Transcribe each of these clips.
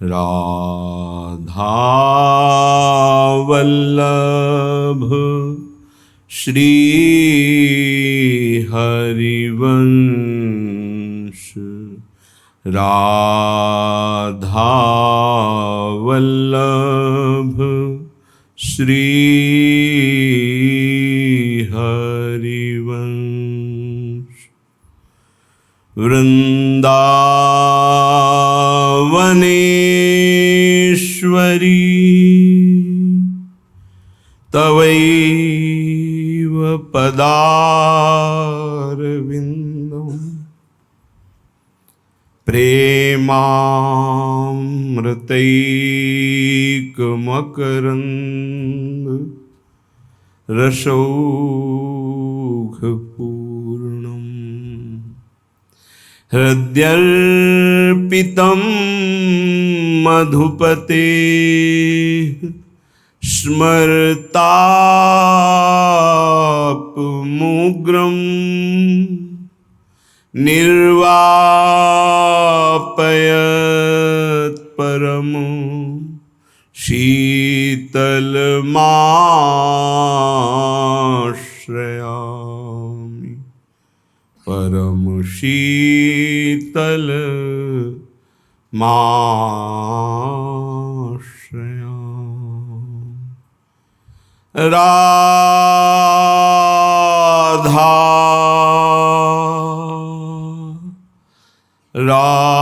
राधा वल्लभ श्री हरिवंश। राधा वल्लभ श्री हरिवंश। वृंदावनेश्वरी तवैव पदारविन्दं प्रेमामृतैकमकरन्द रसौघपूर्णम्। हृद्यर्पितं मधुपते स्मरतापमुग्रं निर्वापयत् परम शीतलमाश्रयामि। परम शीतल माश्रयामि। राधा राधा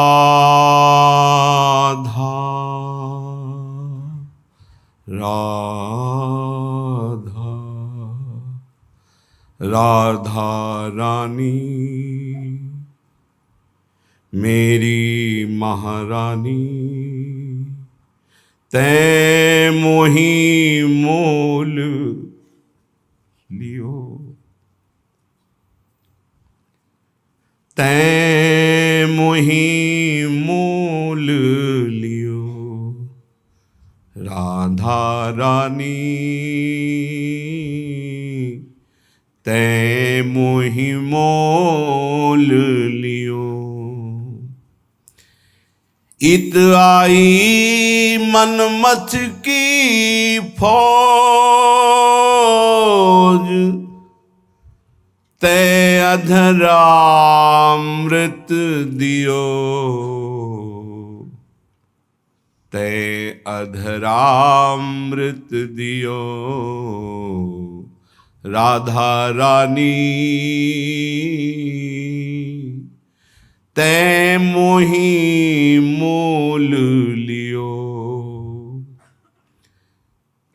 राधा राधा रानी मेरी महारानी, तै मोही मोल लियो। तै मोही मोल लियो। राधा रानी तै मोही मोल लियो। इत आई मनमथ की फौज, तै अधरामृत दियो। तै अधरामृत दियो। राधा रानी तै मोही मोल लियो।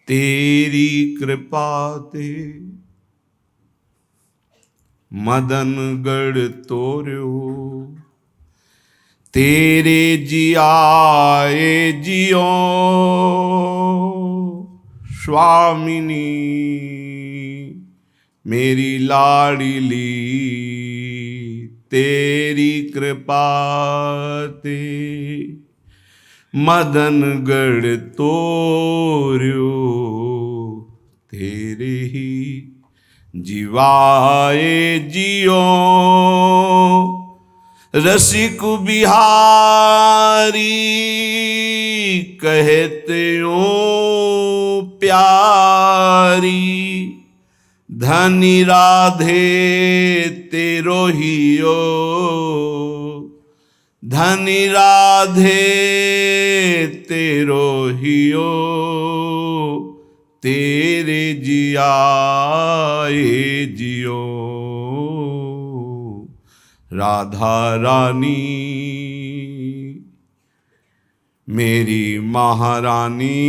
तेरी कृपा ते मदनगढ़ तोर्यो, तेरे जियाए जियो। स्वामिनी मेरी लाडली तेरी कृपा ते मदनगढ़ तोर्यो। तेरे ही जीवाए जियो। रसिक बिहारी कहते हो प्यारी, धनी राधे तेरो हियो। धनी राधे तेरो हियो। तेरे जियाए जियो। राधा रानी मेरी महारानी,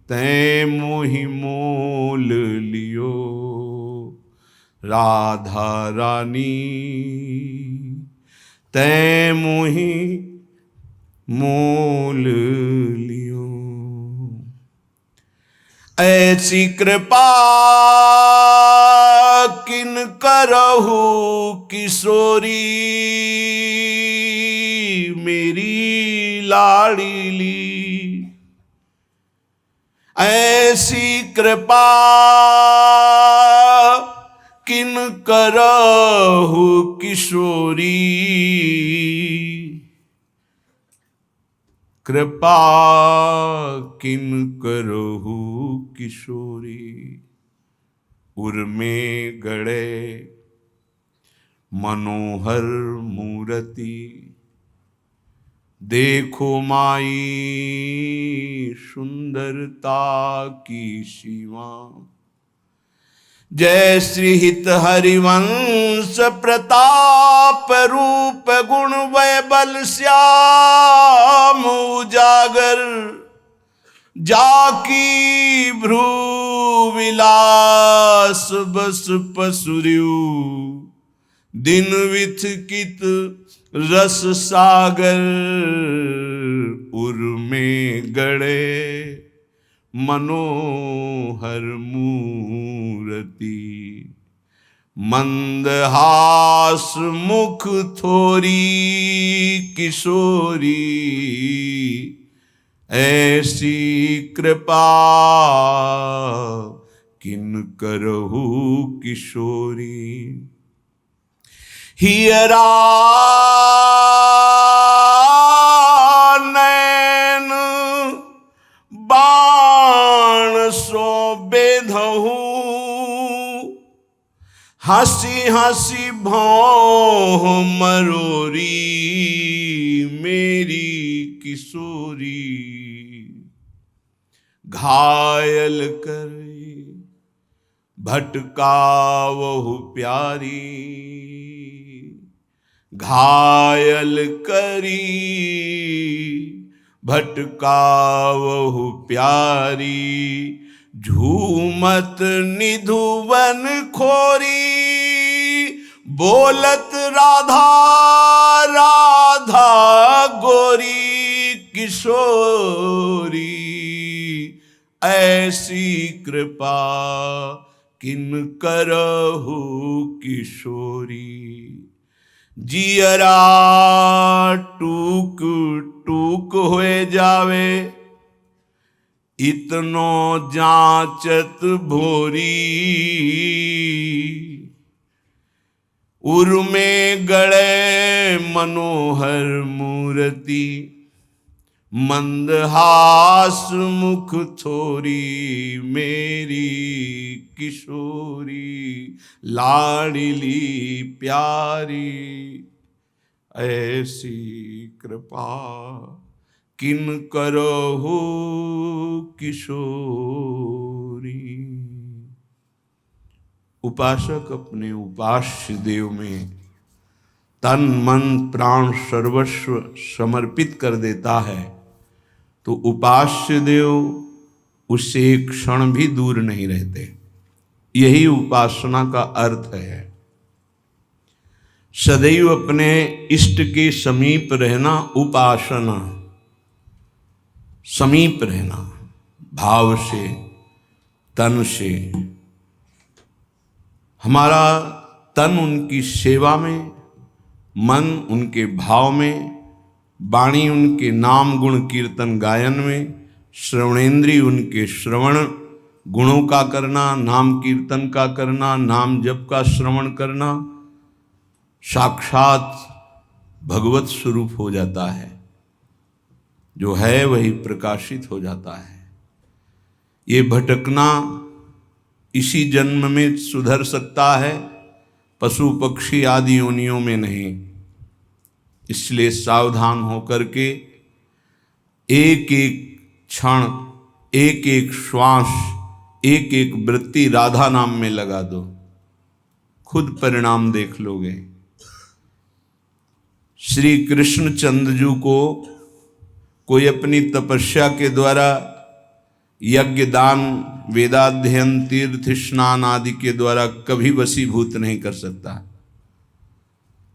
तै मोही मोल लियो। राधा रानी तै मोही मोल लियो। ऐसी कृपा किन करहु किशोरी, मेरी लाडली। ऐसी कृपा किन करहु किशोरी, कृपा किन करहु किशोरी। उर्मे गड़े मनोहर मूरति, देखो माई सुंदरता की सीमा। जय श्री हित हरिवंश प्रताप रूप गुण वैबल श्याम उजागर। जाकी भ्रू विलास बस पसुरियु, दिन विथ कित रस सागर। उर्मे गड़े मनोहर मूरति, मंदहास मुख थोरी किशोरी। ऐसी कृपा किन करहु किशोरी। हियरा नैन बाण सो बेधहु, हंसी हंसी भौं मरोरी मेरी किशोरी। घायल कर भटकावहु प्यारी, घायल करी भटकावहु प्यारी। झूमत निधुवन खोरी, बोलत राधा राधा गोरी किशोरी। ऐसी कृपा किन करहु किशोरी। जियरा टूक टूक होए जावे, इतनो जांचत भोरी। उर्मे गड़े मनोहर मूरति, मंदहास मुख थोरी मेरी किशोरी। लाडली प्यारी ऐसी कृपा किन करहु किशोरी। उपासक अपने उपास्य देव में तन मन प्राण सर्वस्व समर्पित कर देता है तो उपास्य देव उससे एक क्षण भी दूर नहीं रहते। यही उपासना का अर्थ है। सदैव अपने इष्ट के समीप रहना उपासना। समीप रहना भाव से, तन से। हमारा तन उनकी सेवा में, मन उनके भाव में, वाणी उनके नाम गुण कीर्तन गायन में, श्रवणेन्द्रिय उनके श्रवण गुणों का करना, नाम कीर्तन का करना, नाम जप का श्रवण करना, साक्षात भगवत स्वरूप हो जाता है। जो है वही प्रकाशित हो जाता है। ये भटकना इसी जन्म में सुधर सकता है, पशु पक्षी आदि योनियों में नहीं। इसलिए सावधान होकर के एक एक क्षण, एक एक श्वास, एक एक वृत्ति राधा नाम में लगा दो, खुद परिणाम देख लोगे। श्री कृष्णचंद्र को कोई अपनी तपस्या के द्वारा यज्ञ दान वेदाध्ययन तीर्थ स्नान आदि के द्वारा कभी वशीभूत नहीं कर सकता।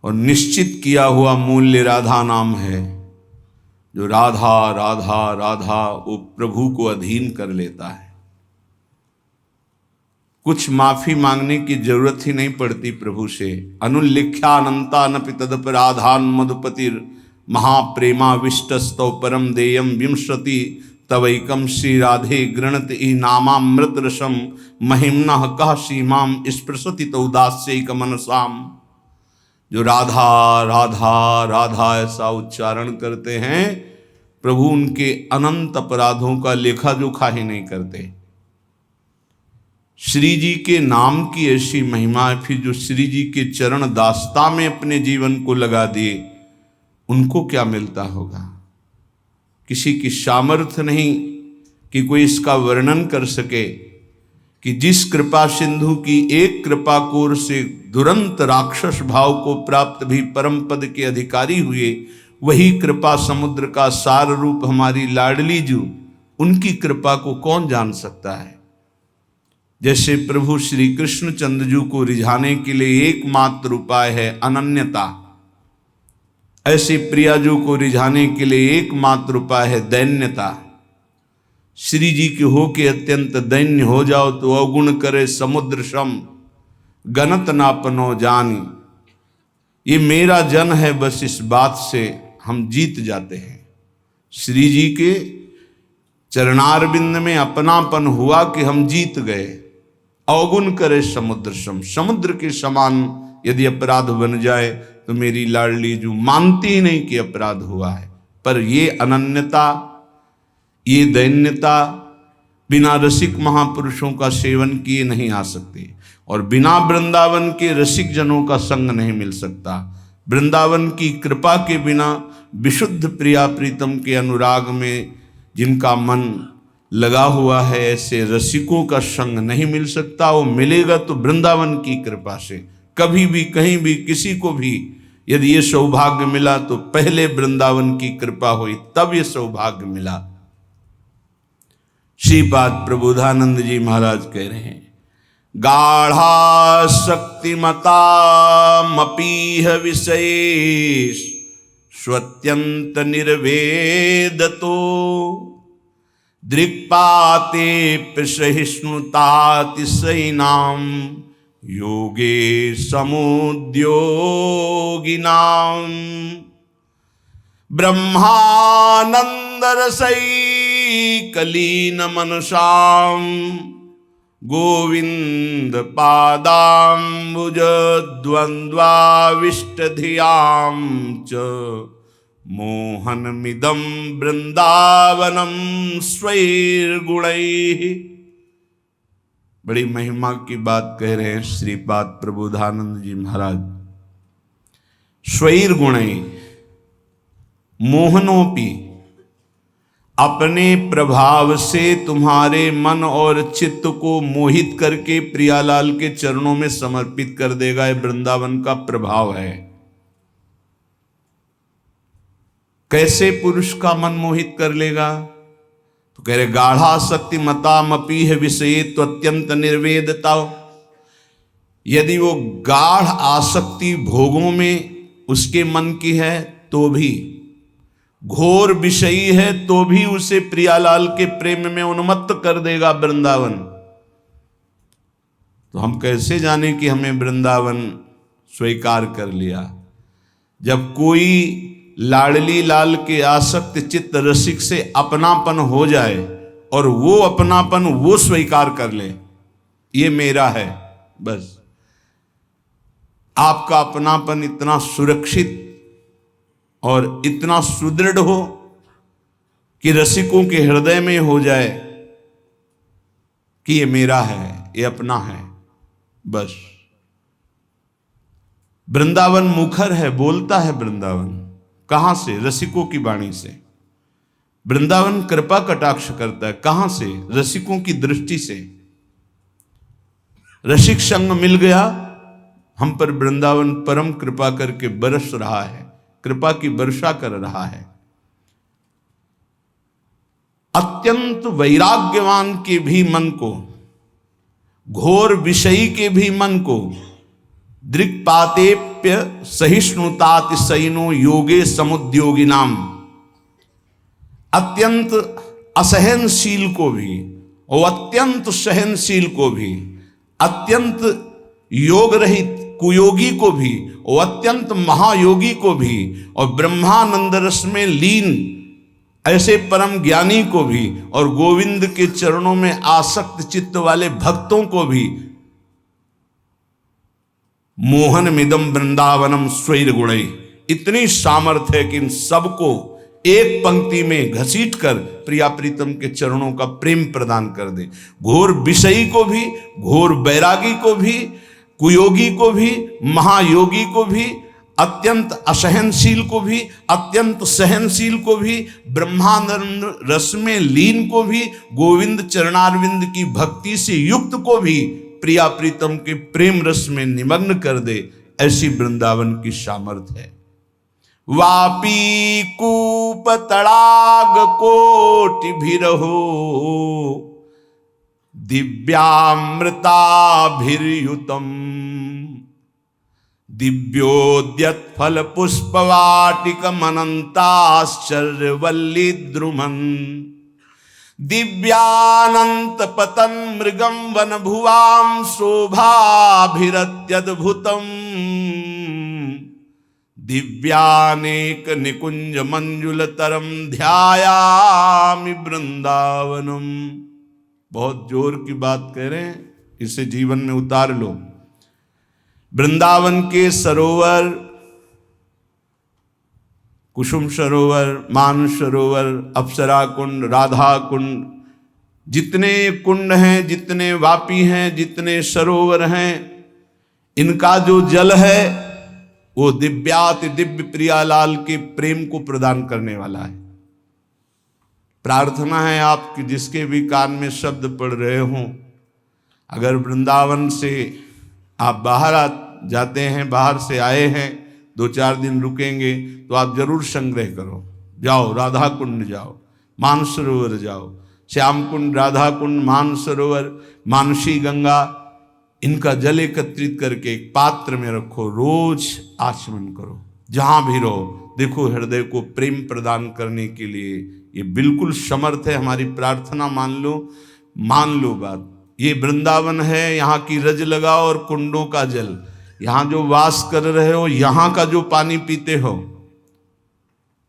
और निश्चित किया हुआ मूल्य राधा नाम है। जो राधा राधा राधा वो प्रभु को अधीन कर लेता है। कुछ माफी मांगने की जरूरत ही नहीं पड़ती प्रभु से। अनुल्लिख्यानंता नपि तदपराधान मधुपतिर महाप्रेमा विष्टस्तौ परम देयम विंशति तवैकम श्री राधे गृणत ई नामामृत रसम महिम्ना कह सीमाम स्पृशति तौदास्यैक मनसाम। जो राधा राधा राधा ऐसा उच्चारण करते हैं प्रभु उनके अनंत अपराधों का लेखा जोखा ही नहीं करते। श्री जी के नाम की ऐसी महिमा है, फिर जो श्री जी के चरण दास्ता में अपने जीवन को लगा दिए उनको क्या मिलता होगा। किसी की सामर्थ्य नहीं कि कोई इसका वर्णन कर सके कि जिस कृपा सिंधु की एक कृपा कोर से दुरंत राक्षस भाव को प्राप्त भी परम पद के अधिकारी हुए, वही कृपा समुद्र का सार रूप हमारी लाडली जू, उनकी कृपा को कौन जान सकता है। जैसे प्रभु श्री कृष्ण चंद्रजू को रिझाने के लिए एकमात्र उपाय है अनन्यता, ऐसे प्रियाजू को रिझाने के लिए एकमात्र उपाय है दैन्यता। श्री जी के हो के अत्यंत दैन्य हो जाओ तो अवगुण करे समुद्र सम, गनत नापनो जानी। ये मेरा जन है, बस इस बात से हम जीत जाते हैं। श्री जी के चरणारविंद में अपनापन हुआ कि हम जीत गए। अवगुण करे समुद्र सम, समुद्र के समान यदि अपराध बन जाए तो मेरी लाडली जू मानती ही नहीं कि अपराध हुआ है। पर ये अनन्यता, ये दैन्यता बिना रसिक महापुरुषों का सेवन किए नहीं आ सकती, और बिना वृंदावन के रसिक जनों का संग नहीं मिल सकता। वृंदावन की कृपा के बिना विशुद्ध प्रिया प्रीतम के अनुराग में जिनका मन लगा हुआ है, ऐसे रसिकों का संग नहीं मिल सकता। वो मिलेगा तो वृंदावन की कृपा से। कभी भी कहीं भी किसी को भी यदि ये सौभाग्य मिला तो पहले वृंदावन की कृपा हुई, तब ये सौभाग्य मिला। श्रीपाद प्रबोधानंद जी महाराज कह रहे हैं, गाढ़ा शक्तिमता मपीह विशेष स्वत्यंत निर्वेदतो दृक्पाते सहिष्णुतातिशयिनाम योगे समुद्योगिनाम ब्रह्मानंद रसई कलीन मनसाम गोविंद पादाम्बुज द्वंद्वाविष्ट धियाम च मोहनमिदं वृंदावनम स्वैर्गुणैः। बड़ी महिमा की बात कह रहे हैं श्रीपाद प्रबोधानंद जी महाराज। स्वैर्गुणैः मोहनोपि, अपने प्रभाव से तुम्हारे मन और चित्त को मोहित करके प्रियालाल के चरणों में समर्पित कर देगा। ये वृंदावन का प्रभाव है। कैसे पुरुष का मन मोहित कर लेगा? तो कह रहे गाढ़ा शक्ति मतामपीह विषय अत्यंत निर्वेदता। यदि वो गाढ़ आसक्ति भोगों में उसके मन की है तो भी, घोर विषयी है तो भी उसे प्रियालाल के प्रेम में उन्मत्त कर देगा वृंदावन। तो हम कैसे जाने कि हमें वृंदावन स्वीकार कर लिया? जब कोई लाडली लाल के आसक्त चित्त रसिक से अपनापन हो जाए और वो अपनापन वो स्वीकार कर ले, ये मेरा है, बस आपका अपनापन इतना सुरक्षित और इतना सुदृढ़ हो कि रसिकों के हृदय में हो जाए कि ये मेरा है, ये अपना है, बस। वृंदावन मुखर है, बोलता है वृंदावन। कहां से? रसिकों की वाणी से। वृंदावन कृपा कटाक्ष करता है, कहां से? रसिकों की दृष्टि से। रसिक संग मिल गया हम पर, वृंदावन परम कृपा करके बरस रहा है, कृपा की वर्षा कर रहा है। अत्यंत वैराग्यवान के भी मन को, घोर विषयी के भी मन को दृक्पातेप्य सहिष्णुतातिशयिनो योगे समुद्योगिनाम, अत्यंत असहनशील को भी और अत्यंत सहनशील को भी, अत्यंत योग रहित कुयोगी को भी और अत्यंत महायोगी को भी, और ब्रह्मानंद रस में लीन ऐसे परम ज्ञानी को भी, और गोविंद के चरणों में आसक्त चित्त वाले भक्तों को भी मोहन मिदम वृंदावनम स्वैर गुणै, इतनी सामर्थ्य है कि इन सबको एक पंक्ति में घसीट कर प्रिया प्रीतम के चरणों का प्रेम प्रदान कर दे। घोर विषयी को भी, घोर बैरागी को भी, कुयोगी को भी, महायोगी को भी, अत्यंत असहनशील को भी, अत्यंत सहनशील को भी, ब्रह्मानंद रस में लीन को भी, गोविंद चरणारविंद की भक्ति से युक्त को भी प्रिया प्रीतम के प्रेम रस में निमग्न कर दे। ऐसी वृंदावन की सामर्थ्य है। वापी कूप तड़ाग कोटि भी रहो, दिव्यामृताभिर्युतम, दिव्योद्यत फल पुष्पवाटिकम अनंताश्चर्यवल्ली द्रुमन्, दिव्यानंत पतन मृगम वन भुवाम शोभाभिरत्यद्भुतम, दिव्यानेक निकुंज मंजुल तरम ध्यायामि वृंदावनम। बहुत जोर की बात कह रहे हैं, इसे जीवन में उतार लो। वृंदावन के सरोवर, कुसुम सरोवर, मानस सरोवर, अप्सरा कुंड, राधा कुंड, जितने कुंड हैं, जितने वापी हैं, जितने सरोवर हैं, इनका जो जल है वो दिव्याति दिव्य प्रियालाल के प्रेम को प्रदान करने वाला है। प्रार्थना है आपकी, जिसके भी कान में शब्द पड़ रहे हों, अगर वृंदावन से आप बाहर जाते हैं, बाहर से आए हैं, 2-4 दिन रुकेंगे, तो आप जरूर संग्रह करो। जाओ राधा कुंड जाओ, मानस सरोवर जाओ, श्याम कुंड, राधा कुंड, मानस सरोवर, मानसी गंगा, इनका जल एकत्रित करके एक पात्र में रखो, रोज आचमन करो। जहां भी रहो, देखो हृदय को प्रेम प्रदान करने के लिए ये बिल्कुल समर्थ है। हमारी प्रार्थना मान लो बात। ये वृंदावन है, यहाँ की रज लगाओ और कुंडों का जल, यहाँ जो वास कर रहे हो, यहाँ का जो पानी पीते हो,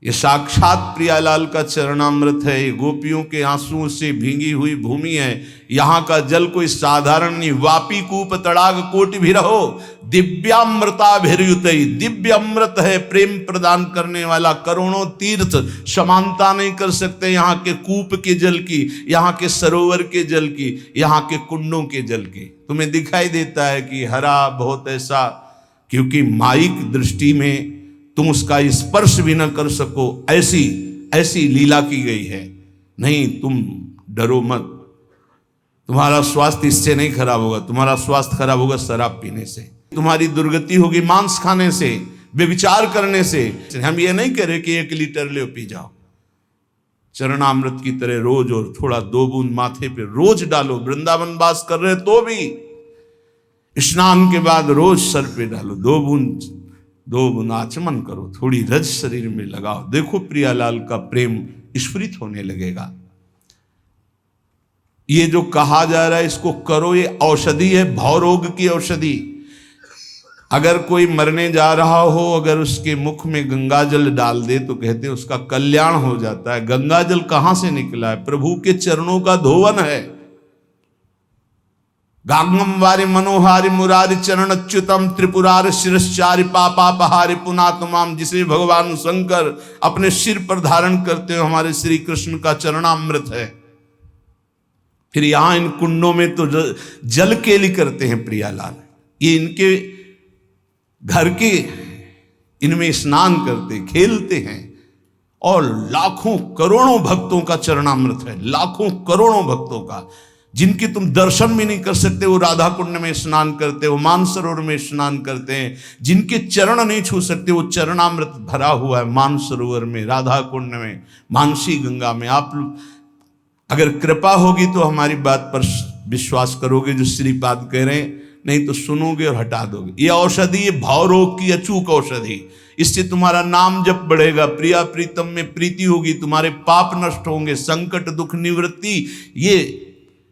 ये साक्षात प्रियालाल का चरणामृत है। ये गोपियों के आंसुओं से भींगी हुई भूमि है। यहाँ का जल कोई साधारण नहीं। वापी कूप तड़ाग कोटि भी रहो, दिव्यामृताभिर्युतई, दिव्य अमृत है, प्रेम प्रदान करने वाला। करोड़ों तीर्थ समानता नहीं कर सकते यहाँ के कूप के जल की, यहाँ के सरोवर के जल की, यहाँ के कुंडों के जल की। तुम्हें दिखाई देता है कि हरा बहुत ऐसा, क्योंकि माइक दृष्टि में तुम उसका स्पर्श भी न कर सको, ऐसी लीला की गई है। नहीं, तुम डरो मत, तुम्हारा स्वास्थ्य इससे नहीं खराब होगा। तुम्हारा स्वास्थ्य खराब होगा शराब पीने से, तुम्हारी दुर्गति होगी मांस खाने से, व्यभिचार करने से। हम ये नहीं कह रहे कि 1 लीटर ले पी जाओ, चरणामृत की तरह रोज, और थोड़ा 2 बूंद माथे पे रोज डालो। वृंदावन वास कर रहे तो भी स्नान के बाद रोज सर पे डालो, 2 बूंद आचमन करो, थोड़ी रज शरीर में लगाओ। देखो प्रियालाल का प्रेम स्फुरित होने लगेगा। ये जो कहा जा रहा है इसको करो, ये औषधि है, भवरोग की औषधि। अगर कोई मरने जा रहा हो, अगर उसके मुख में गंगाजल डाल दे तो कहते हैं उसका कल्याण हो जाता है। गंगाजल कहां से निकला है? प्रभु के चरणों का धोवन है। गांगम वारि मनोहारि मुरारि चरण अच्युतम त्रिपुरारि शिरश्चारि पापापहारि पुनातमाम, जिसे भगवान शंकर अपने सिर पर धारण करते हो, हमारे श्री कृष्ण का चरणामृत है। फिर यहां इन कुंडों में तो जल केली करते हैं प्रियालाल, ये इनके घर के, इनमें स्नान करते खेलते हैं। और लाखों करोड़ों भक्तों का चरणामृत है, लाखों करोड़ों भक्तों का, जिनकी तुम दर्शन भी नहीं कर सकते, वो राधा कुंड में स्नान करते, वो मानसरोवर में स्नान करते हैं। जिनके चरण नहीं छू सकते, वो चरणामृत भरा हुआ है मानसरोवर में, राधा कुंड में, मानसी गंगा में। आप अगर कृपा होगी तो हमारी बात पर विश्वास करोगे जो श्रीपाद कह रहे हैं, नहीं तो सुनोगे और हटा दोगे। ये औषधि, ये भावरोग की अचूक औषधि, इससे तुम्हारा नाम जप बढ़ेगा, प्रिया प्रीतम में प्रीति होगी, तुम्हारे पाप नष्ट होंगे, संकट दुख निवृत्ति। ये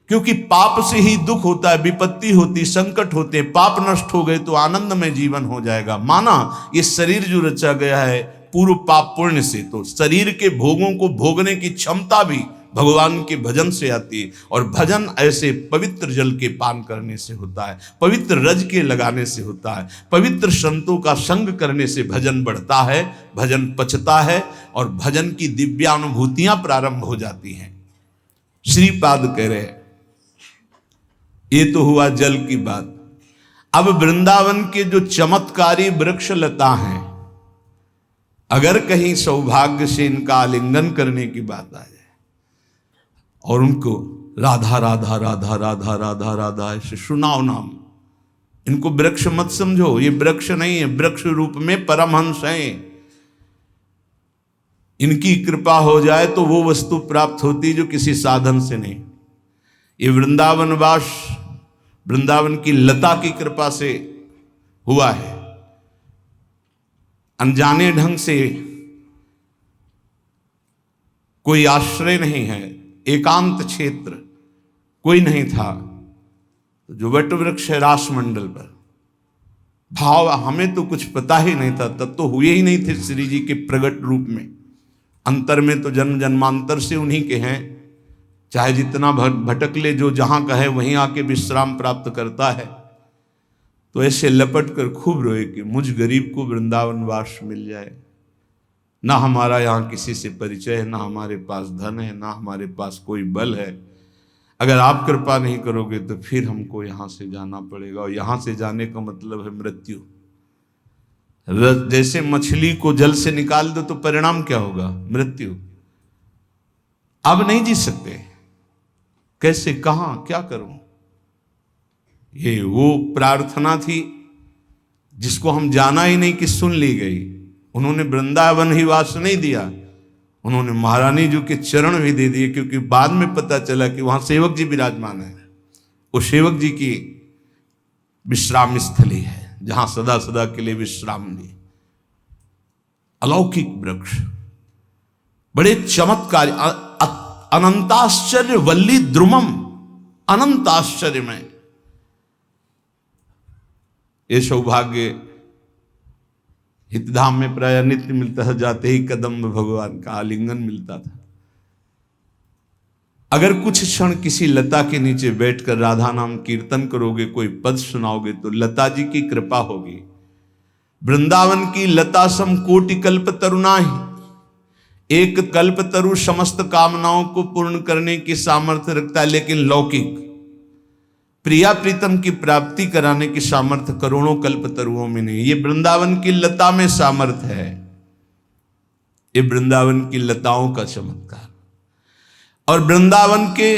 क्योंकि पाप से ही दुख होता है, विपत्ति होती, संकट होते हैं। पाप नष्ट हो गए तो आनंद में जीवन हो जाएगा। माना ये शरीर जो रचा गया है पूर्व पाप पुण्य से, तो शरीर के भोगों को भोगने की क्षमता भी भगवान के भजन से आती है। और भजन ऐसे पवित्र जल के पान करने से होता है, पवित्र रज के लगाने से होता है, पवित्र संतों का संग करने से भजन बढ़ता है, भजन पचता है और भजन की दिव्यानुभूतियां प्रारंभ हो जाती हैं। श्रीपाद कह रहे हैं, ये तो हुआ जल की बात। अब वृंदावन के जो चमत्कारी वृक्ष लता हैं, अगर कहीं सौभाग्य से इनका आलिंगन करने की बात आ जाए और उनको राधा राधा राधा राधा राधा राधा ऐसे सुनाओ नाम, इनको वृक्ष मत समझो, ये वृक्ष नहीं है, वृक्ष रूप में परमहंस हैं। इनकी कृपा हो जाए तो वो वस्तु प्राप्त होती जो किसी साधन से नहीं। ये वृंदावनवास वृंदावन की लता की कृपा से हुआ है। अनजाने ढंग से कोई आश्रय नहीं है, एकांत क्षेत्र कोई नहीं था, जो वट वृक्ष है रासमंडल पर, भाव हमें तो कुछ पता ही नहीं था, तब तो हुए ही नहीं थे श्री जी के प्रगट रूप में। अंतर में तो जन्म जन्मांतर से उन्हीं के हैं, चाहे जितना भटक ले, जो जहां का है वहीं आके विश्राम प्राप्त करता है। तो ऐसे लपट कर खूब रोए कि मुझ गरीब को वृंदावन वास मिल जाए। ना हमारा यहाँ किसी से परिचय है, ना हमारे पास धन है, ना हमारे पास कोई बल है। अगर आप कृपा नहीं करोगे तो फिर हमको यहाँ से जाना पड़ेगा, और यहाँ से जाने का मतलब है मृत्यु। जैसे मछली को जल से निकाल दो तो परिणाम क्या होगा? मृत्यु। अब नहीं जी सकते, कैसे, कहां, क्या करूं? ये वो प्रार्थना थी जिसको हम जाना ही नहीं कि सुन ली गई। उन्होंने वृंदावन ही वास नहीं दिया, उन्होंने महारानी जी के चरण भी दे दिए, क्योंकि बाद में पता चला कि वहां सेवक जी विराजमान है। वो सेवक जी की विश्राम स्थली है, जहां सदा सदा के लिए विश्राम ली। अलौकिक वृक्ष, बड़े चमत्कार, अनंताश्चर्य वल्ली द्रुमम, अनंत आश्चर्य में। ये सौभाग्य हितधाम में प्राय नित्य मिलता था, जाते ही कदम में भगवान का आलिंगन मिलता था। अगर कुछ क्षण किसी लता के नीचे बैठकर राधा नाम कीर्तन करोगे, कोई पद सुनाओगे, तो लता जी की कृपा होगी। वृंदावन की लता सम कोटि कल्प तरुणा ही, एक कल्प तरु समस्त कामनाओं को पूर्ण करने की सामर्थ्य रखता है, लेकिन लौकिक प्रिया प्रीतम की प्राप्ति कराने की सामर्थ्य करोड़ों कल्प तरुओं में नहीं। ये वृंदावन की लता में सामर्थ्य है, ये वृंदावन की लताओं का चमत्कार। और वृंदावन के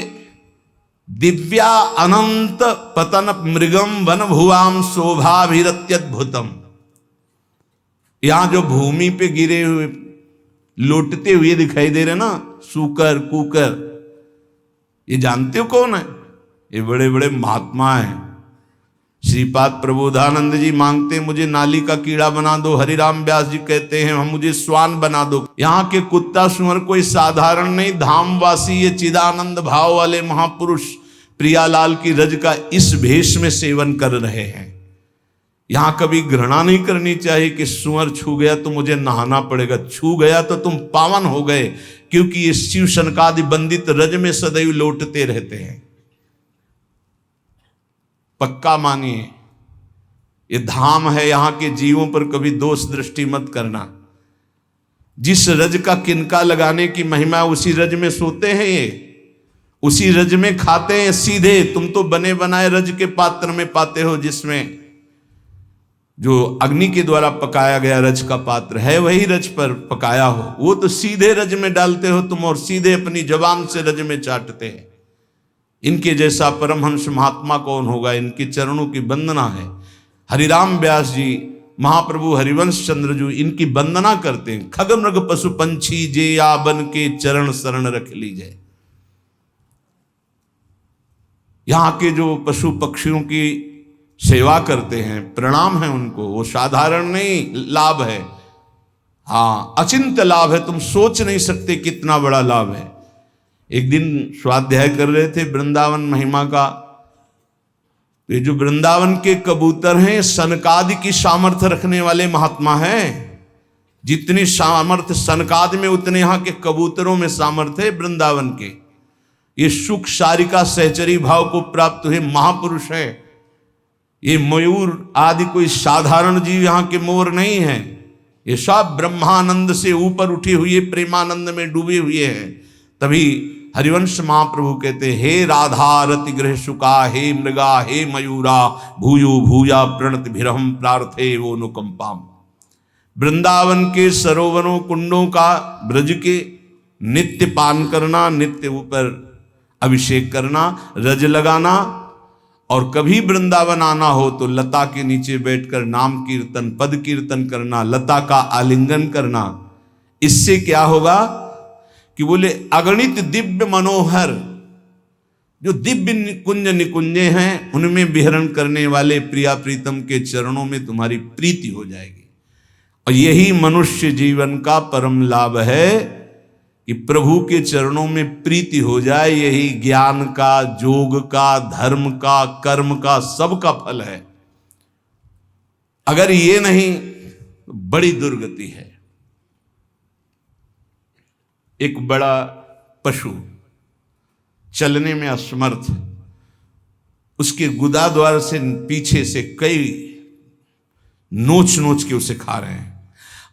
दिव्या अनंत पतन मृगम वन भुवाम शोभाभिरत्यद्भुतम, यहां जो भूमि पे गिरे हुए लौटते हुए दिखाई दे रहे ना, सूकर कुकर, ये जानते हो कौन है? ये बड़े बड़े महात्मा हैं। श्रीपाद प्रबोधानंद जी मांगते हैं मुझे नाली का कीड़ा बना दो, हरिराम व्यास जी कहते हैं हम मुझे स्वान बना दो। यहाँ के कुत्ता सुअर कोई साधारण नहीं, धामवासी ये चिदानंद भाव वाले महापुरुष प्रियालाल की रज का इस भेष में सेवन कर रहे हैं। यहां कभी घृणा नहीं करनी चाहिए कि सुअर छू गया तो मुझे नहाना पड़ेगा, छू गया तो तुम पावन हो गए, क्योंकि ये शिव शनकादि बंदित रज में सदैव लौटते रहते हैं। पक्का मानिए, ये धाम है, यहां के जीवों पर कभी दोष दृष्टि मत करना। जिस रज का किनका लगाने की महिमा, उसी रज में सोते हैं ये, उसी रज में खाते हैं सीधे। तुम तो बने बनाए रज के पात्र में पाते हो, जिसमें जो अग्नि के द्वारा पकाया गया रज का पात्र है वही रज पर पकाया हो, वो तो सीधे रज में डालते हो तुम, और सीधे अपनी जबान से रज में चाटते हैं। इनके जैसा परमहंस महात्मा कौन होगा? इनके चरणों की वंदना है। हरिराम व्यास जी, महाप्रभु हरिवंश चंद्र जी इनकी वंदना करते हैं। खग मृग पशु पंछी जे या बन के चरण शरण रख लीजिए। यहाँ के जो पशु पक्षियों की सेवा करते हैं, प्रणाम है उनको, वो साधारण नहीं लाभ है, हाँ अचिंत्य लाभ है, तुम सोच नहीं सकते कितना बड़ा लाभ है। एक दिन स्वाध्याय कर रहे थे वृंदावन महिमा का, ये जो वृंदावन के कबूतर हैं सनकादि की सामर्थ्य रखने वाले महात्मा हैं। जितनी सामर्थ्य सनकादि में उतने यहाँ के कबूतरों में सामर्थ्य है वृंदावन के। ये सुख सारिका सहचरी भाव को प्राप्त हुए महापुरुष है। ये मयूर आदि कोई साधारण जीव यहाँ के मोर नहीं है। ये सब ब्रह्मानंद से ऊपर उठे हुए प्रेमानंद में डूबे हुए हैं। तभी हरिवंश महाप्रभु कहते, हे राधा रति गृह सुका, हे मृगा, हे मयूरा, भूयो भूया प्रणत भिरहम प्रार्थे वो अनुकंपाम। वृंदावन के सरोवरों कुंडों का ब्रज के नित्य पान करना, नित्य ऊपर अभिषेक करना, रज लगाना, और कभी वृंदावन आना हो तो लता के नीचे बैठकर नाम कीर्तन, पद कीर्तन करना, लता का आलिंगन करना। इससे क्या होगा कि बोले अगणित दिव्य मनोहर जो दिव्य कुंज निकुंजे हैं उनमें विहरण करने वाले प्रिया प्रीतम के चरणों में तुम्हारी प्रीति हो जाएगी। और यही मनुष्य जीवन का परम लाभ है कि प्रभु के चरणों में प्रीति हो जाए। यही ज्ञान का, जोग का, धर्म का, कर्म का, सब का फल है। अगर ये नहीं तो बड़ी दुर्गति है। एक बड़ा पशु चलने में असमर्थ, उसके गुदा द्वार से पीछे से कई नोच नोच के उसे खा रहे हैं,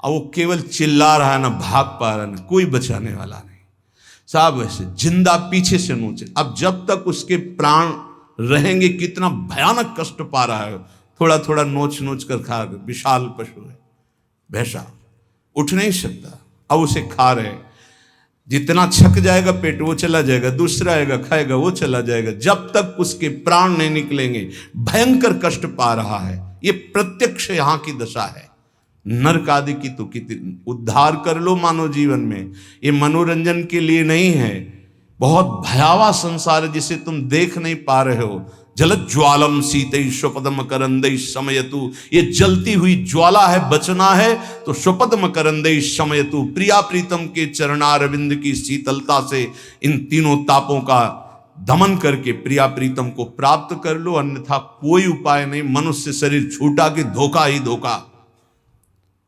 और वो केवल चिल्ला रहा है, ना भाग पा रहा, ना कोई बचाने वाला नहीं। साहब ऐसे जिंदा पीछे से नोचे। अब जब तक उसके प्राण रहेंगे कितना भयानक कष्ट पा रहा है। थोड़ा थोड़ा नोच नोच कर खा रहे। विशाल पशु है, भैंसा उठ नहीं सकता, अब उसे खा रहे। जितना छक जाएगा पेट वो चला जाएगा, दूसरा आएगा खाएगा वो चला जाएगा, जब तक उसके प्राण नहीं निकलेंगे। भयंकर कष्ट पा रहा है। ये प्रत्यक्ष यहाँ की दशा है। नरक आदि की तो कितनी उद्धार कर लो मानव जीवन में, ये मनोरंजन के लिए नहीं है। बहुत भयावह संसार है जिसे तुम देख नहीं पा रहे हो। जलत ज्वालम सीतई स्वपदम करंदई समयतु, ये जलती हुई ज्वाला है, बचना है तो स्वपदम करंदई समयतु, प्रिया प्रीतम के चरणारविंद की शीतलता से इन तीनों तापों का दमन करके प्रिया प्रीतम को प्राप्त कर लो, अन्यथा कोई उपाय नहीं। मनुष्य शरीर छूटा कि धोखा ही धोखा।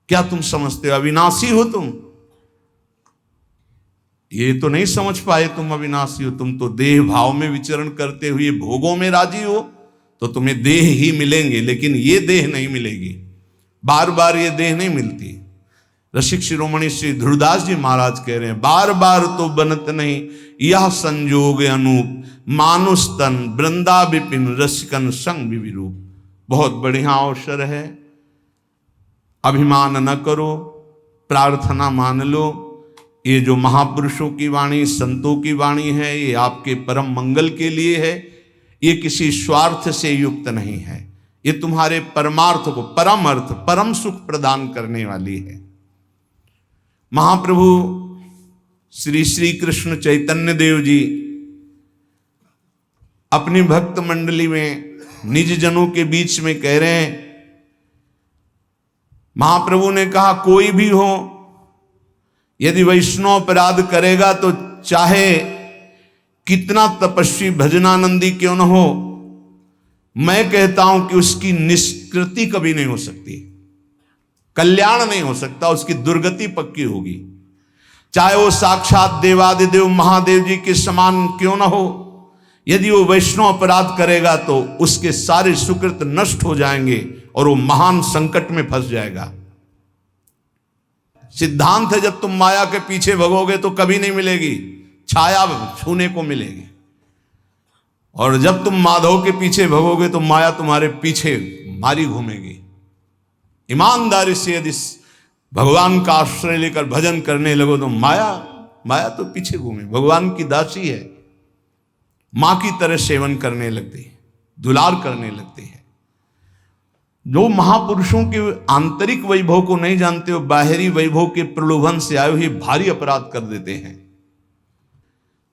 क्या तुम समझते हो अविनाशी हो तुम? ये तो नहीं समझ पाए तुम अविनाशी हो। तुम तो देह भाव में विचरण करते हुए भोगों में राजी हो, तो तुम्हें देह ही मिलेंगे, लेकिन ये देह नहीं मिलेगी। बार बार ये देह नहीं मिलती। रसिक शिरोमणि श्री ध्रुवदास जी महाराज कह रहे हैं, बार बार तो बनत नहीं यह संजोग अनूप, मानुष तन वृंदा विपिन रसिकन संग विरूप। बहुत बढ़िया अवसर है, अभिमान न करो, प्रार्थना मान लो। ये जो महापुरुषों की वाणी, संतों की वाणी है, ये आपके परम मंगल के लिए है। ये किसी स्वार्थ से युक्त नहीं है। ये तुम्हारे परमार्थ को, परम अर्थ, परम सुख प्रदान करने वाली है। महाप्रभु श्री श्री कृष्ण चैतन्य देव जी अपनी भक्त मंडली में निज जनों के बीच में कह रहे हैं, महाप्रभु ने कहा कोई भी हो यदि वैष्णव अपराध करेगा तो चाहे कितना तपस्वी भजनानंदी क्यों न हो, मैं कहता हूं कि उसकी निष्कृति कभी नहीं हो सकती, कल्याण नहीं हो सकता, उसकी दुर्गति पक्की होगी। चाहे वो साक्षात देवादिदेव महादेव जी के समान क्यों न हो, यदि वो वैष्णव अपराध करेगा तो उसके सारे सुकृत नष्ट हो जाएंगे और वो महान संकट में फंस जाएगा। सिद्धांत है जब तुम माया के पीछे भगोगे तो कभी नहीं मिलेगी, छाया छूने को मिलेगी। और जब तुम माधव के पीछे भगोगे तो माया तुम्हारे पीछे मारी घूमेगी। ईमानदारी से यदि भगवान का आश्रय लेकर भजन करने लगो तो माया तो पीछे घूमे, भगवान की दासी है, मां की तरह सेवन करने लगती है, दुलार करने लगती है। जो महापुरुषों के आंतरिक वैभव को नहीं जानते हो, बाहरी वैभव के प्रलोभन से आए हुए भारी अपराध कर देते हैं।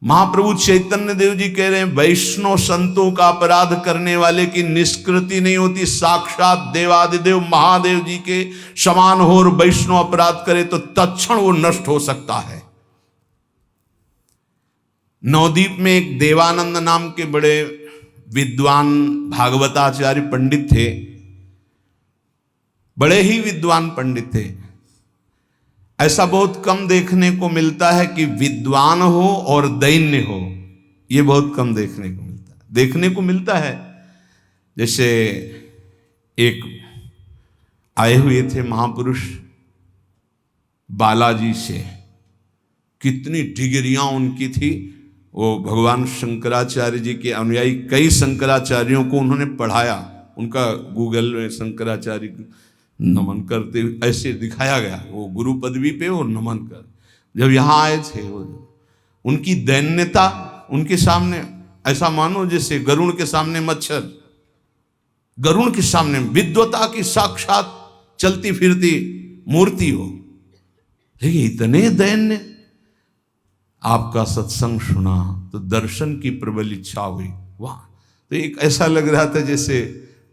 महाप्रभु चैतन्य देव जी कह रहे हैं, वैष्णव संतों का अपराध करने वाले की निष्कृति नहीं होती। साक्षात देवादिदेव महादेव जी के समान हो और वैष्णव अपराध करे तो तत्क्षण वो नष्ट हो सकता है। नवदीप में एक देवानंद नाम के बड़े विद्वान भागवताचार्य पंडित थे, बड़े ही विद्वान पंडित थे। ऐसा बहुत कम देखने को मिलता है कि विद्वान हो और दैन्य हो, ये बहुत कम देखने को मिलता है। देखने को मिलता है जैसे एक आए हुए थे महापुरुष बालाजी से, कितनी डिग्रियां उनकी थी। वो भगवान शंकराचार्य जी के अनुयायी, कई शंकराचार्यों को उन्होंने पढ़ाया। उनका गूगल में शंकराचार्य नमन करते हुए ऐसे दिखाया गया, वो गुरु पदवी पे वो नमन कर। जब यहाँ आए थे वो, उनकी दैन्यता उनके सामने ऐसा मानो जैसे गरुड़ के सामने मच्छर, गरुड़ के सामने विद्वता की साक्षात चलती फिरती मूर्ति हो, लेकिन इतने दैन्य। आपका सत्संग सुना तो दर्शन की प्रबल इच्छा हुई। वाह! तो एक ऐसा लग रहा था जैसे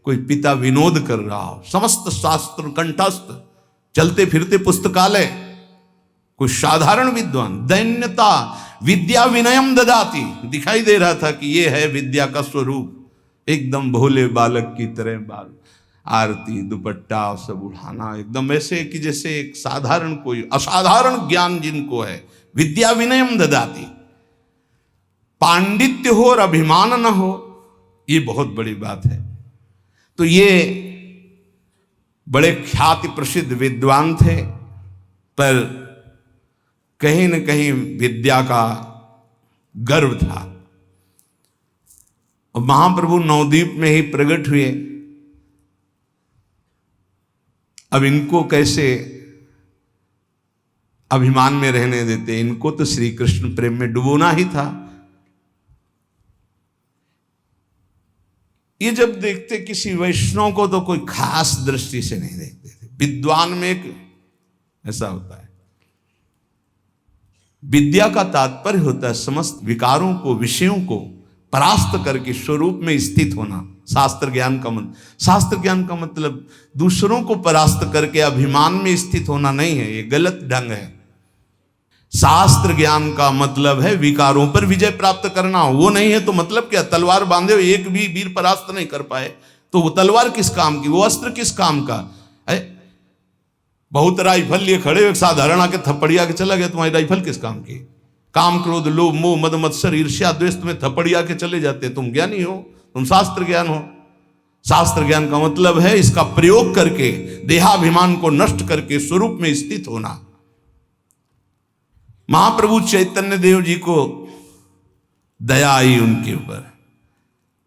कोई पिता विनोद कर रहा हो। समस्त शास्त्र कंठस्थ, चलते फिरते पुस्तकालय, कोई साधारण विद्वान। दैन्यता, विद्या विनयम ददाती, दिखाई दे रहा था कि ये है विद्या का स्वरूप। एकदम भोले बालक की तरह बाल, आरती, दुपट्टा सब उठाना, एकदम ऐसे कि जैसे एक साधारण कोई असाधारण ज्ञान जिनको है। विद्या विनयम ददाती, पांडित्य हो और अभिमान न हो, ये बहुत बड़ी बात है। तो ये बड़े ख्याति प्रसिद्ध विद्वान थे, पर कहीं न कहीं विद्या का गर्व था। और महाप्रभु नवद्वीप में ही प्रकट हुए। अब इनको कैसे अभिमान में रहने देते? इनको तो श्री कृष्ण प्रेम में डुबोना ही था। ये जब देखते किसी वैष्णव को तो कोई खास दृष्टि से नहीं देखते थे। विद्वान में एक ऐसा होता है, विद्या का तात्पर्य होता है समस्त विकारों को, विषयों को परास्त करके स्वरूप में स्थित होना। शास्त्र ज्ञान का शास्त्र ज्ञान का मतलब दूसरों को परास्त करके अभिमान में स्थित होना नहीं है, ये गलत ढंग है। शास्त्र ज्ञान का मतलब है विकारों पर विजय प्राप्त करना। वो नहीं है तो मतलब क्या? तलवार बांधे हुए एक भी वीर परास्त नहीं कर पाए तो वो तलवार किस काम की, वो अस्त्र किस काम का है? बहुत राइफल लिए खड़े एक साधारण आके थप्पड़िया के चला गया, तुम्हारी राइफल किस काम की? काम, क्रोध, लोभ, मोह, मद, मत्सर, ईर्ष्या, द्वेष तुम्हें थप्पड़िया के चले जाते। तुम ज्ञानी हो, तुम शास्त्र ज्ञान हो। शास्त्र ज्ञान का मतलब है इसका प्रयोग करके देहाभिमान को नष्ट करके स्वरूप में स्थित होना। महाप्रभु चैतन्य देव जी को दया आई उनके ऊपर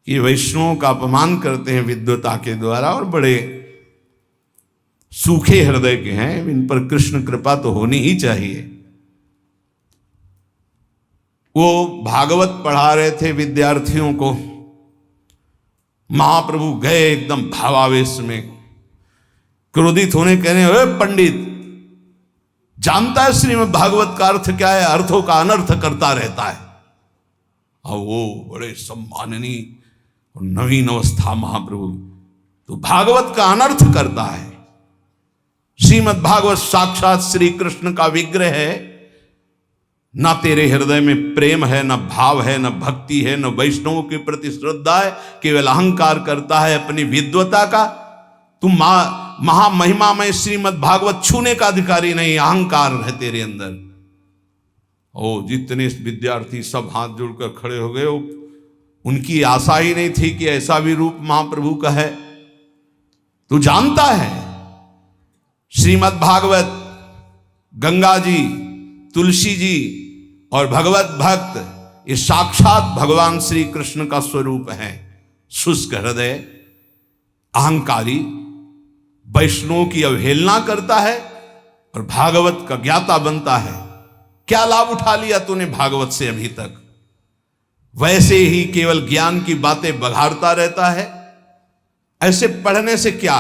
कि वैष्णवों का अपमान करते हैं विद्वता के द्वारा और बड़े सूखे हृदय के हैं, इन पर कृष्ण कृपा तो होनी ही चाहिए। वो भागवत पढ़ा रहे थे विद्यार्थियों को। महाप्रभु गए एकदम भावावेश में, क्रोधित होने कहने, ओए पंडित, जानता है श्रीमद् भागवत का अर्थ क्या है? अर्थों का अनर्थ करता रहता है। और वो बड़े सम्माननीय और नवीन अवस्था महाप्रभु, तो भागवत का अनर्थ करता है। श्रीमद् भागवत साक्षात श्री कृष्ण का विग्रह है। ना तेरे हृदय में प्रेम है, ना भाव है, ना भक्ति है, ना वैष्णवों के प्रति श्रद्धा है, केवल अहंकार करता है अपनी विद्वता का। तुम महामहिमा में श्रीमद् भागवत छूने का अधिकारी नहीं, अहंकार है तेरे अंदर। ओ जितने विद्यार्थी सब हाथ जोड़कर खड़े हो गए। उनकी आशा ही नहीं थी कि ऐसा भी रूप महाप्रभु का है। तू जानता है श्रीमद् भागवत गंगा जी, तुलसी जी और भगवत भक्त ये साक्षात भगवान श्री कृष्ण का स्वरूप है। शुष्क हृदय, अहंकारी, वैष्णव की अवहेलना करता है और भागवत का ज्ञाता बनता है। क्या लाभ उठा लिया तूने भागवत से अभी तक? वैसे ही केवल ज्ञान की बातें बघाड़ता रहता है। ऐसे पढ़ने से क्या?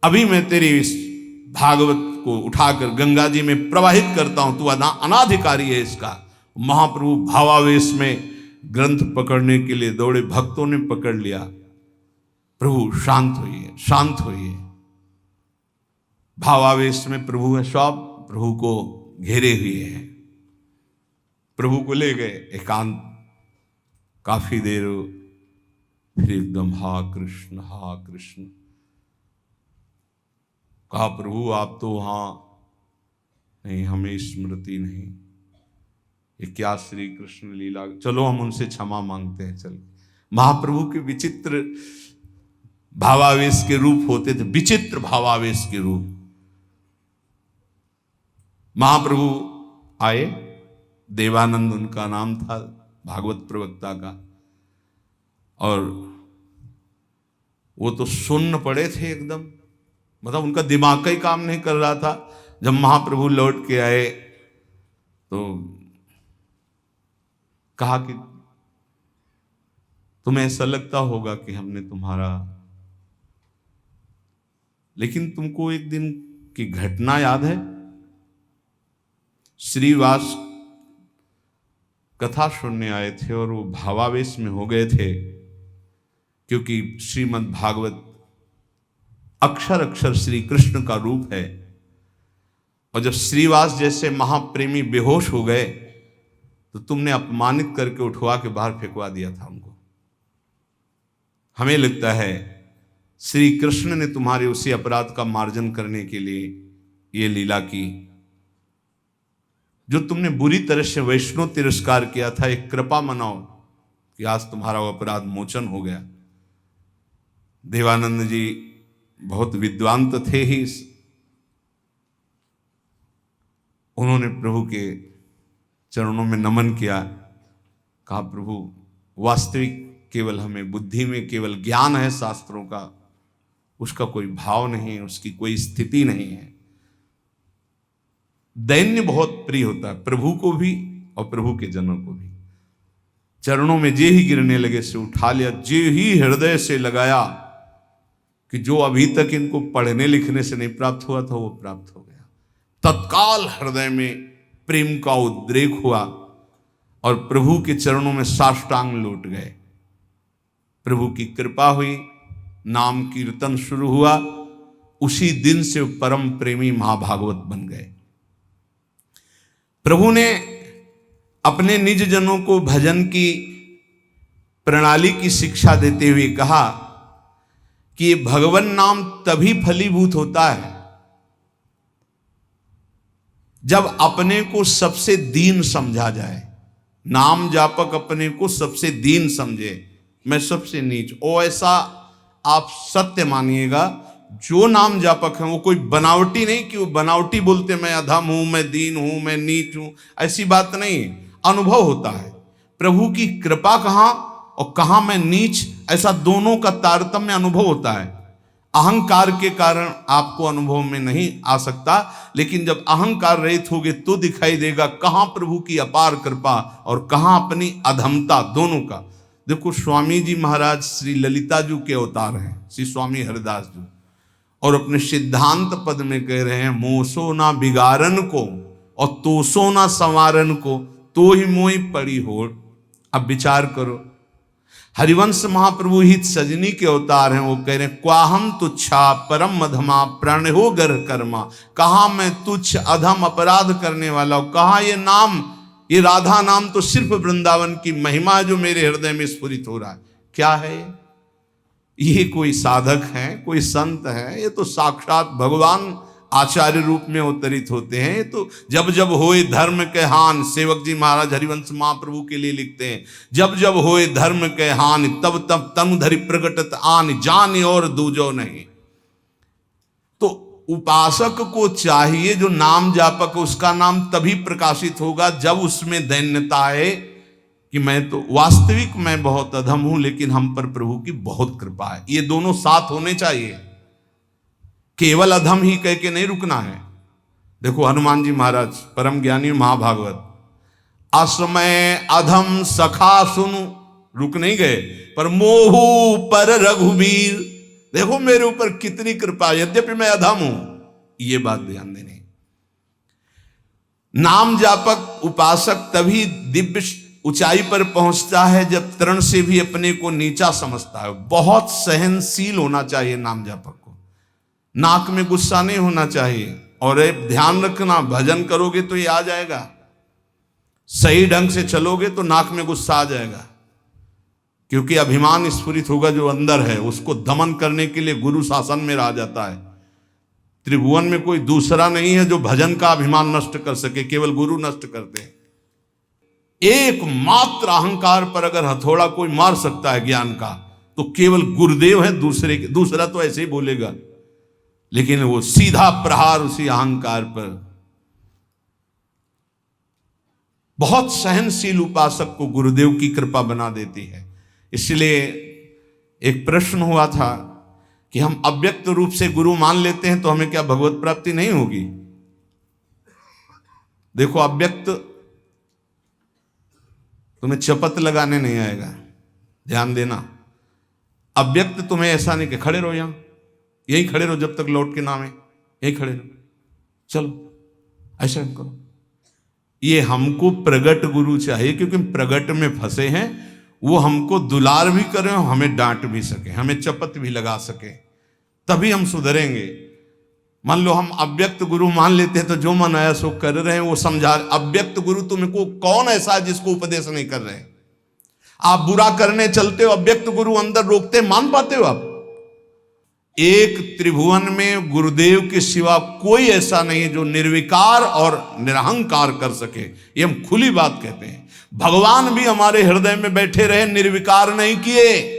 अभी मैं तेरी इस भागवत को उठाकर गंगा जी में प्रवाहित करता हूं, तू अनाधिकारी है इसका। महाप्रभु भावावेश में ग्रंथ पकड़ने के लिए दौड़े, भक्तों ने पकड़ लिया। प्रभु शांत होइए, शांत होइए। भावावेश में प्रभु है, सब प्रभु को घेरे हुए हैं। प्रभु को ले गए एकांत, काफी देर फिर एकदम हा कृष्ण, हा कृष्ण कहा। प्रभु आप तो वहां नहीं, हमें स्मृति नहीं। ये क्या श्री कृष्ण लीला, चलो हम उनसे क्षमा मांगते हैं। चल, महाप्रभु के विचित्र भावावेश के रूप होते थे, विचित्र भावावेश के रूप। महाप्रभु आए, देवानंद उनका नाम था, भागवत प्रवक्ता का, और वो तो सुन्न पड़े थे एकदम, मतलब उनका दिमाग का ही काम नहीं कर रहा था। जब महाप्रभु लौट के आए तो कहा कि तुम्हें ऐसा लगता होगा कि हमने तुम्हारा, लेकिन तुमको एक दिन की घटना याद है? श्रीवास कथा सुनने आए थे और वो भावावेश में हो गए थे, क्योंकि श्रीमद् भागवत अक्षर अक्षर श्री कृष्ण का रूप है। और जब श्रीवास जैसे महाप्रेमी बेहोश हो गए तो तुमने अपमानित करके उठवा के बाहर फेंकवा दिया था उनको। हमें लगता है श्री कृष्ण ने तुम्हारे उसी अपराध का मार्जन करने के लिए ये लीला की। जो तुमने बुरी तरह से वैष्णव तिरस्कार किया था, एक कृपा मनाओ कि आज तुम्हारा वो अपराध मोचन हो गया। देवानंद जी बहुत विद्वान तो थे ही, उन्होंने प्रभु के चरणों में नमन किया, कहा प्रभु वास्तविक केवल हमें बुद्धि में केवल ज्ञान है शास्त्रों का, उसका कोई भाव नहीं, उसकी कोई स्थिति नहीं है। दैन्य बहुत प्रिय होता है प्रभु को भी और प्रभु के जनों को भी। चरणों में जे ही गिरने लगे से उठा लिया, जे ही हृदय से लगाया कि जो अभी तक इनको पढ़ने लिखने से नहीं प्राप्त हुआ था वो प्राप्त हो गया। तत्काल हृदय में प्रेम का उद्रेक हुआ और प्रभु के चरणों में साष्टांग लौट गए। प्रभु की कृपा हुई, नाम कीर्तन शुरू हुआ, उसी दिन से परम प्रेमी महाभागवत बन गए। प्रभु ने अपने निज जनों को भजन की प्रणाली की शिक्षा देते हुए कहा कि ये भगवान नाम तभी फलीभूत होता है जब अपने को सबसे दीन समझा जाए। नाम जापक अपने को सबसे दीन समझे, मैं सबसे नीच, ओ ऐसा आप सत्य मानिएगा। जो नाम जापक है वो कोई बनावटी नहीं कि वो बनावटी बोलते मैं अधम हूं, मैं दीन हूं, मैं नीच हूं, ऐसी बात नहीं। अनुभव होता है प्रभु की कृपा कहाँ और कहाँ मैं नीच, ऐसा दोनों का तारतम्य अनुभव होता है। अहंकार के कारण आपको अनुभव में नहीं आ सकता, लेकिन जब अहंकार रहित होगे तो दिखाई देगा कहाँ प्रभु की अपार कृपा और कहाँ अपनी अधमता, दोनों का। देखो स्वामी जी महाराज श्री ललिता जी के अवतार हैं, श्री स्वामी हरिदास जी, और अपने सिद्धांत पद में कह रहे हैं मोसो ना बिगारन को और तोसो ना संवारन को, तो ही मोई पड़ी हो। अब विचार करो, हरिवंश महाप्रभु हित सजनी के अवतार हैं, वो कह रहे हैं क्वाहम तुच्छा परम मधमा प्राण हो गर कर्मा। कहा मैं तुच्छ अधम अपराध करने वाला हूं, कहा ये नाम, ये राधा नाम तो सिर्फ वृंदावन की महिमा जो मेरे हृदय में स्फुरित हो रहा है। क्या है ये कोई साधक है, कोई संत है? ये तो साक्षात भगवान आचार्य रूप में अवतरित होते हैं। तो जब जब होए धर्म के हान, सेवक जी महाराज हरिवंश महाप्रभु के लिए लिखते हैं, जब जब होए धर्म के हान तब तब तनु धरि प्रगटत आन, जान और दूजो नहीं। तो उपासक को चाहिए, जो नाम जापक उसका नाम तभी प्रकाशित होगा जब उसमें दैन्यता है कि मैं तो वास्तविक मैं बहुत अधम हूं, लेकिन हम पर प्रभु की बहुत कृपा है। ये दोनों साथ होने चाहिए, केवल अधम ही कह के नहीं रुकना है। देखो हनुमान जी महाराज परम ज्ञानी महाभागवत, असमय अधम सखा सुनु, रुक नहीं गए, पर मोहू पर रघुबीर, देखो मेरे ऊपर कितनी कृपा, यद्यपि मैं अधम हूं, ये बात ध्यान देनी। नाम जापक उपासक तभी दिव्य ऊंचाई पर पहुंचता है जब तरण से भी अपने को नीचा समझता है। बहुत सहनशील होना चाहिए नाम जापक को, नाक में गुस्सा नहीं होना चाहिए। और ध्यान रखना, भजन करोगे तो ये आ जाएगा, सही ढंग से चलोगे तो नाक में गुस्सा आ जाएगा, क्योंकि अभिमान स्फुरित होगा जो अंदर है, उसको दमन करने के लिए गुरु शासन में रह जाता है। त्रिभुवन में कोई दूसरा नहीं है जो भजन का अभिमान नष्ट कर सके, केवल गुरु नष्ट करते हैं। एकमात्र अहंकार पर अगर हथौड़ा कोई मार सकता है ज्ञान का तो केवल गुरुदेव है, दूसरा तो ऐसे ही बोलेगा, लेकिन वो सीधा प्रहार उसी अहंकार पर। बहुत सहनशील उपासक को गुरुदेव की कृपा बना देती है। इसलिए एक प्रश्न हुआ था कि हम अव्यक्त रूप से गुरु मान लेते हैं तो हमें क्या भगवत प्राप्ति नहीं होगी? देखो, अव्यक्त तुम्हें चपत लगाने नहीं आएगा, ध्यान देना। अव्यक्त तुम्हें ऐसा नहीं कि खड़े रहो, यहीं खड़े रहो जब तक लौट के नाम है, यहीं खड़े रहो, चलो ऐसा करो। ये हमको प्रगट गुरु चाहिए, क्योंकि प्रगट में फंसे हैं। वो हमको दुलार भी करें, हमें डांट भी सके, हमें चपत भी लगा सके, तभी हम सुधरेंगे। मान लो हम अव्यक्त गुरु मान लेते हैं तो जो मन आया सो कर रहे हैं, वो समझा। अव्यक्त गुरु तुमको कौन ऐसा है जिसको उपदेश नहीं कर रहे? आप बुरा करने चलते हो, अव्यक्त गुरु अंदर रोकते, मान पाते हो आप? एक त्रिभुवन में गुरुदेव के सिवा कोई ऐसा नहीं है जो निर्विकार और निरहंकार कर सके। ये हम खुली बात कहते हैं। भगवान भी हमारे हृदय में बैठे रहे, निर्विकार नहीं किए।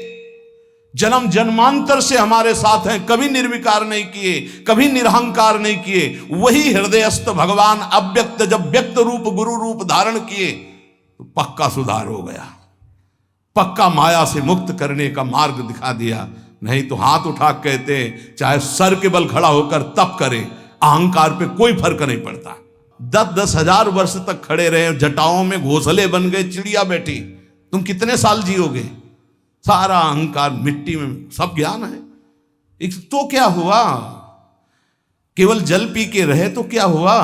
जन्म जन्मांतर से हमारे साथ हैं, कभी निर्विकार नहीं किए, कभी निरहंकार नहीं किए। वही हृदयस्थ भगवान अव्यक्त जब व्यक्त रूप गुरु रूप धारण किए तो पक्का सुधार हो गया, पक्का माया से मुक्त करने का मार्ग दिखा दिया। नहीं तो हाथ उठा कहते चाहे सर के बल खड़ा होकर तप करे, अहंकार पे कोई फर्क नहीं पड़ता। 10-10 हजार वर्ष तक खड़े रहे, जटाओं में घोंसले बन गए, चिड़िया बैठी, तुम कितने साल जियोगे? सारा अहंकार मिट्टी में, सब ज्ञान है तो क्या हुआ? केवल जल पी के रहे तो क्या हुआ?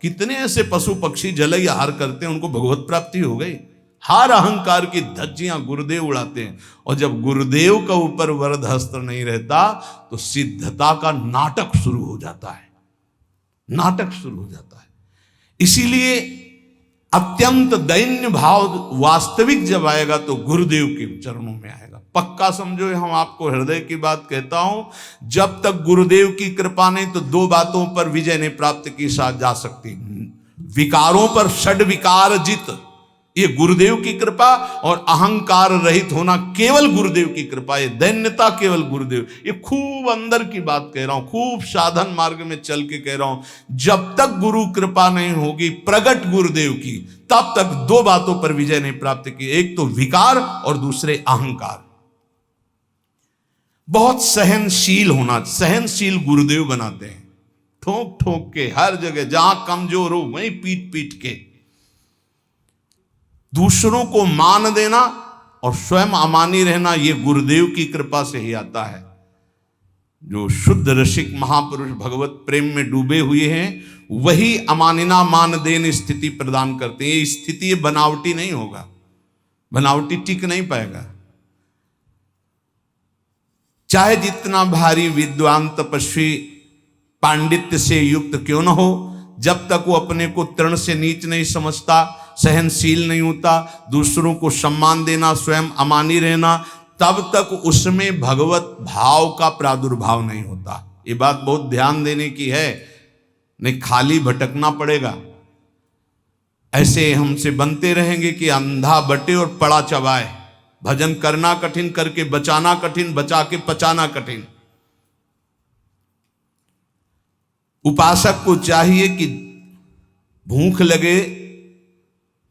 कितने ऐसे पशु पक्षी जल आहार करते हैं, उनको भगवत प्राप्ति हो गई। हर अहंकार की धज्जियां गुरुदेव उड़ाते हैं। और जब गुरुदेव का ऊपर वरद हस्त नहीं रहता तो सिद्धता का नाटक शुरू हो जाता है, नाटक शुरू हो जाता है। इसीलिए अत्यंत दैन्य भाव वास्तविक जब आएगा तो गुरुदेव के चरणों में आएगा। पक्का समझो, हम आपको हृदय की बात कहता हूं, जब तक गुरुदेव की कृपा नहीं तो 2 बातों पर विजय नहीं प्राप्त की जा सकती। विकारों पर षड विकार जित, ये गुरुदेव की कृपा, और अहंकार रहित होना केवल गुरुदेव की कृपा। ये दैन्यता केवल गुरुदेव। ये खूब अंदर की बात कह रहा हूं, खूब साधन मार्ग में चल के कह रहा हूं। जब तक गुरु कृपा नहीं होगी प्रगट गुरुदेव की, तब तक 2 बातों पर विजय नहीं प्राप्त की। एक तो विकार और दूसरे अहंकार। बहुत सहनशील होना, सहनशील गुरुदेव बनाते हैं, ठोक ठोक के हर जगह, जहां कमजोर हो वहीं पीट पीट के। दूसरों को मान देना और स्वयं अमानी रहना, ये गुरुदेव की कृपा से ही आता है। जो शुद्ध रसिक महापुरुष भगवत प्रेम में डूबे हुए हैं, वही अमानिना मान देन स्थिति प्रदान करते हैं। ये स्थिति ये बनावटी नहीं होगा, बनावटी टिक नहीं पाएगा। चाहे जितना भारी विद्वान तपस्वी पांडित्य से युक्त क्यों न हो, जब तक वो अपने को तृण से नीच नहीं समझता, सहनशील नहीं होता, दूसरों को सम्मान देना, स्वयं अमानी रहना, तब तक उसमें भगवत भाव का प्रादुर्भाव नहीं होता। ये बात बहुत ध्यान देने की है, नहीं खाली भटकना पड़ेगा। ऐसे हमसे बनते रहेंगे कि अंधा बटे और पड़ा चबाए। भजन करना कठिन, करके बचाना कठिन, बचा के पचाना कठिन। उपासक को चाहिए कि भूख लगे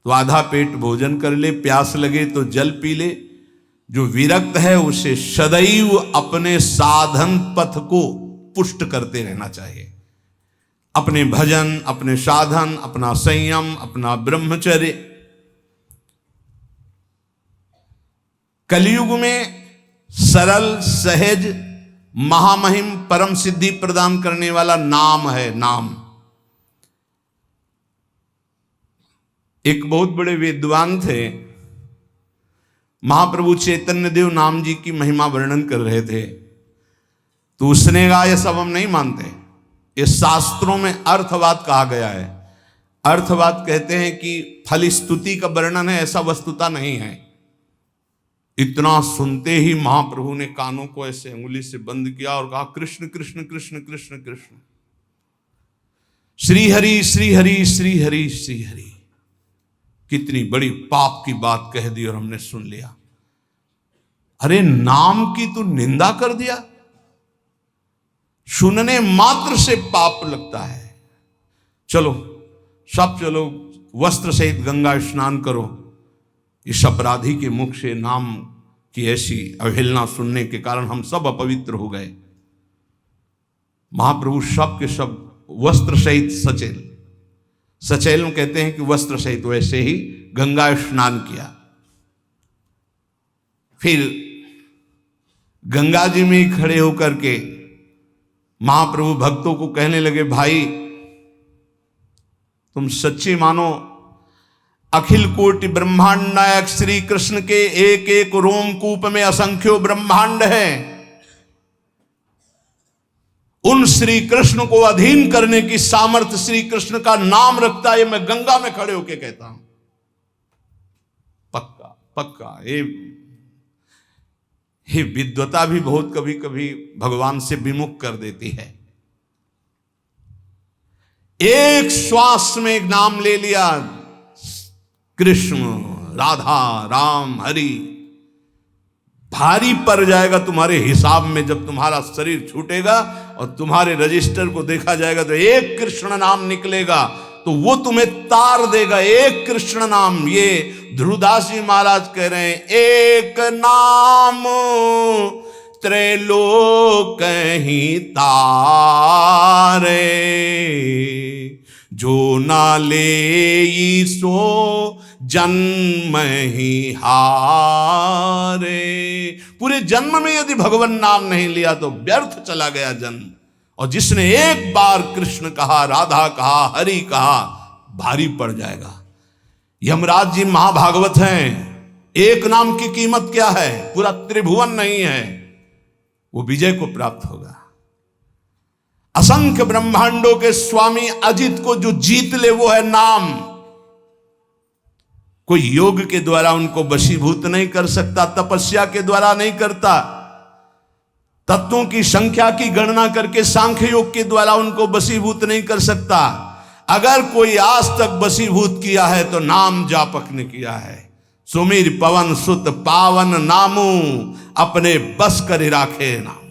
तो आधा पेट भोजन कर ले, प्यास लगे तो जल पी ले। जो विरक्त है उसे सदैव अपने साधन पथ को पुष्ट करते रहना चाहिए। अपने भजन, अपने साधन, अपना संयम, अपना ब्रह्मचर्य। कलयुग में सरल, सहज, महामहिम, परम सिद्धि प्रदान करने वाला नाम है, नाम। एक बहुत बड़े विद्वान थे, महाप्रभु चैतन्य देव नाम जी की महिमा वर्णन कर रहे थे, तो उसने कहा ये सब हम नहीं मानते, ये शास्त्रों में अर्थवाद कहा गया है। अर्थवाद कहते हैं कि फल स्तुति का वर्णन है, ऐसा वस्तुता नहीं है। इतना सुनते ही महाप्रभु ने कानों को ऐसे अंगुली से बंद किया और कहा कृष्ण कृष्ण कृष्ण कृष्ण कृष्ण, श्री हरि श्री हरि श्री हरि श्री हरि। कितनी बड़ी पाप की बात कह दी और हमने सुन लिया। अरे नाम की तू निंदा कर दिया, सुनने मात्र से पाप लगता है। चलो सब चलो, वस्त्र सहित गंगा स्नान करो। इस अपराधी के मुख से नाम की ऐसी अवहेलना सुनने के कारण हम सब अपवित्र हो गए। महाप्रभु सब के सब वस्त्र सहित सचेल, सचेल में कहते हैं कि वस्त्र सहित, वैसे ही गंगा स्नान किया। फिर गंगा जी में ही खड़े होकर के महाप्रभु भक्तों को कहने लगे, भाई तुम सच्ची मानो अखिल कोटि ब्रह्मांड नायक श्री कृष्ण के एक एक रोमकूप में असंख्यों ब्रह्मांड है। उन श्री कृष्ण को अधीन करने की सामर्थ्य श्री कृष्ण का नाम रखता है। मैं गंगा में खड़े होके कहता हूं, पक्का पक्का। ये विद्वता भी बहुत कभी कभी भगवान से विमुख कर देती है। एक श्वास में एक नाम ले लिया, कृष्ण, राधा, राम, हरि, भारी पड़ जाएगा तुम्हारे हिसाब में। जब तुम्हारा शरीर छूटेगा और तुम्हारे रजिस्टर को देखा जाएगा तो एक कृष्ण नाम निकलेगा, तो वो तुम्हें तार देगा। एक कृष्ण नाम, ये ध्रुवदास जी महाराज कह रहे हैं, एक नाम त्रैलोक ही तारे, जो ना ले सो जन्म ही हारे। पूरे जन्म में यदि भगवान नाम नहीं लिया तो व्यर्थ चला गया जन्म। और जिसने एक बार कृष्ण कहा, राधा कहा, हरि कहा, भारी पड़ जाएगा। यमराज जी महाभागवत हैं, एक नाम की कीमत क्या है? पूरा त्रिभुवन नहीं है, वो विजय को प्राप्त होगा। असंख्य ब्रह्मांडों के स्वामी अजित को जो जीत ले वो है नाम। कोई योग के द्वारा उनको वशीभूत नहीं कर सकता, तपस्या के द्वारा नहीं करता, तत्वों की संख्या की गणना करके सांख्य योग के द्वारा उनको वशीभूत नहीं कर सकता। अगर कोई आज तक वशीभूत किया है तो नाम जापक ने किया है। सुमीर पवन सुत पावन नामू, अपने बस कर राखे नाम।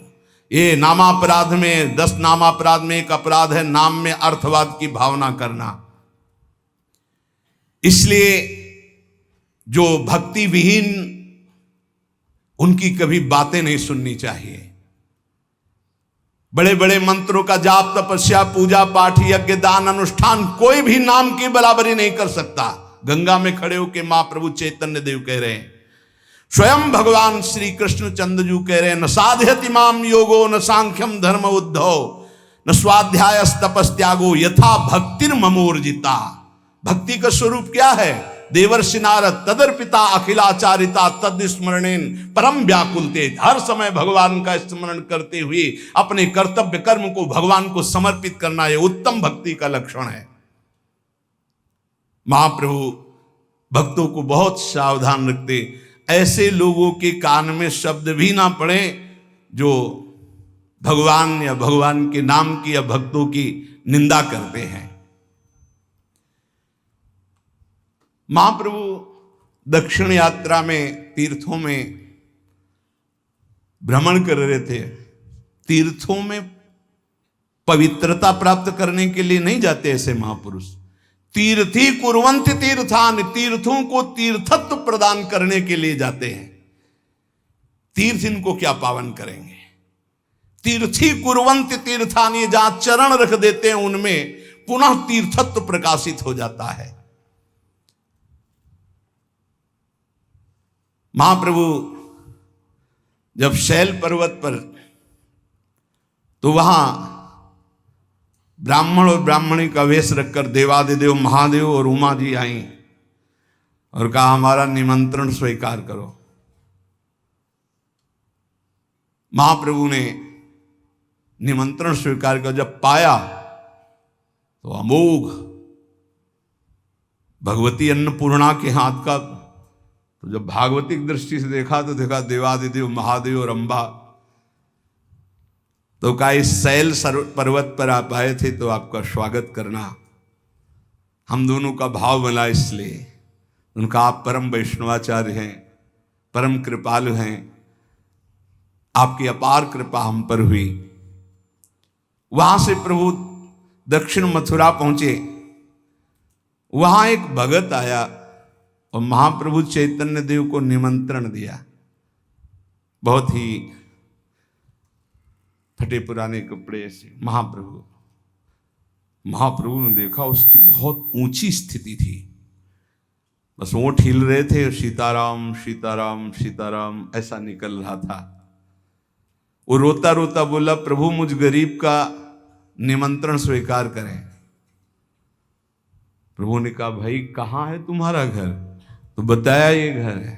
ये नामापराध में 10 नामापराध में एक अपराध है नाम में अर्थवाद की भावना करना। इसलिए जो भक्ति विहीन, उनकी कभी बातें नहीं सुननी चाहिए। बड़े बड़े मंत्रों का जाप, तपस्या, पूजा पाठ, यज्ञ, दान, अनुष्ठान कोई भी नाम की बराबरी नहीं कर सकता। गंगा में खड़े होकर महाप्रभु चैतन्य देव कह रहे हैं, स्वयं भगवान श्री कृष्ण चंद्रजू कह रहे हैं, न साध्यति माम योगो न सांख्यम धर्म उद्धव न स्वाध्याय तपस्त्यागो यथा भक्तिर ममोर्जिता। भक्ति का स्वरूप क्या है? देवर्षि नारद तदर्पिता अखिलाचारिता तद स्मरणेन परम व्याकुलते। हर समय भगवान का स्मरण करते हुए अपने कर्तव्य कर्म को भगवान को समर्पित करना, यह उत्तम भक्ति का लक्षण है। महाप्रभु भक्तों को बहुत सावधान रखते, ऐसे लोगों के कान में शब्द भी ना पड़े जो भगवान या भगवान के नाम की या भक्तों की निंदा करते हैं। महाप्रभु दक्षिण यात्रा में तीर्थों में भ्रमण कर रहे थे। तीर्थों में पवित्रता प्राप्त करने के लिए नहीं जाते ऐसे महापुरुष। तीर्थी कुर्वन्ति तीर्थान, तीर्थों को तीर्थत्व प्रदान करने के लिए जाते हैं। तीर्थ इनको क्या पावन करेंगे? तीर्थी कुर्वन्ति तीर्थान, ये जहां चरण रख देते हैं उनमें पुनः तीर्थत्व प्रकाशित हो जाता है। महाप्रभु जब शैल पर्वत पर, तो वहां ब्राह्मण और ब्राह्मणी का वेश रखकर देवादिदेव महादेव और उमा जी आई और कहा, हमारा निमंत्रण स्वीकार करो। महाप्रभु ने निमंत्रण स्वीकार कर जब पाया तो अमोघ भगवती अन्नपूर्णा के हाथ का, तो जब भागवतिक दृष्टि से देखा तो देखा देवादिदेव महादेव और अंबा। तो कहा, इस शैल पर्वत पर आप आए थे तो आपका स्वागत करना हम दोनों का भाव मिला, इसलिए उनका आप परम वैष्णवाचार्य हैं, परम कृपालु हैं, आपकी अपार कृपा हम पर हुई। वहां से प्रभु दक्षिण मथुरा पहुंचे। वहां एक भगत आया और महाप्रभु चैतन्य देव को निमंत्रण दिया। बहुत ही फटे पुराने कपड़े से महाप्रभु ने देखा, उसकी बहुत ऊंची स्थिति थी, बस ओंठ हिल रहे थे, सीताराम सीताराम सीताराम ऐसा निकल रहा था। वो रोता रोता बोला, प्रभु मुझ गरीब का निमंत्रण स्वीकार करें। प्रभु ने कहा, भाई कहाँ है तुम्हारा घर? तो बताया ये घर है।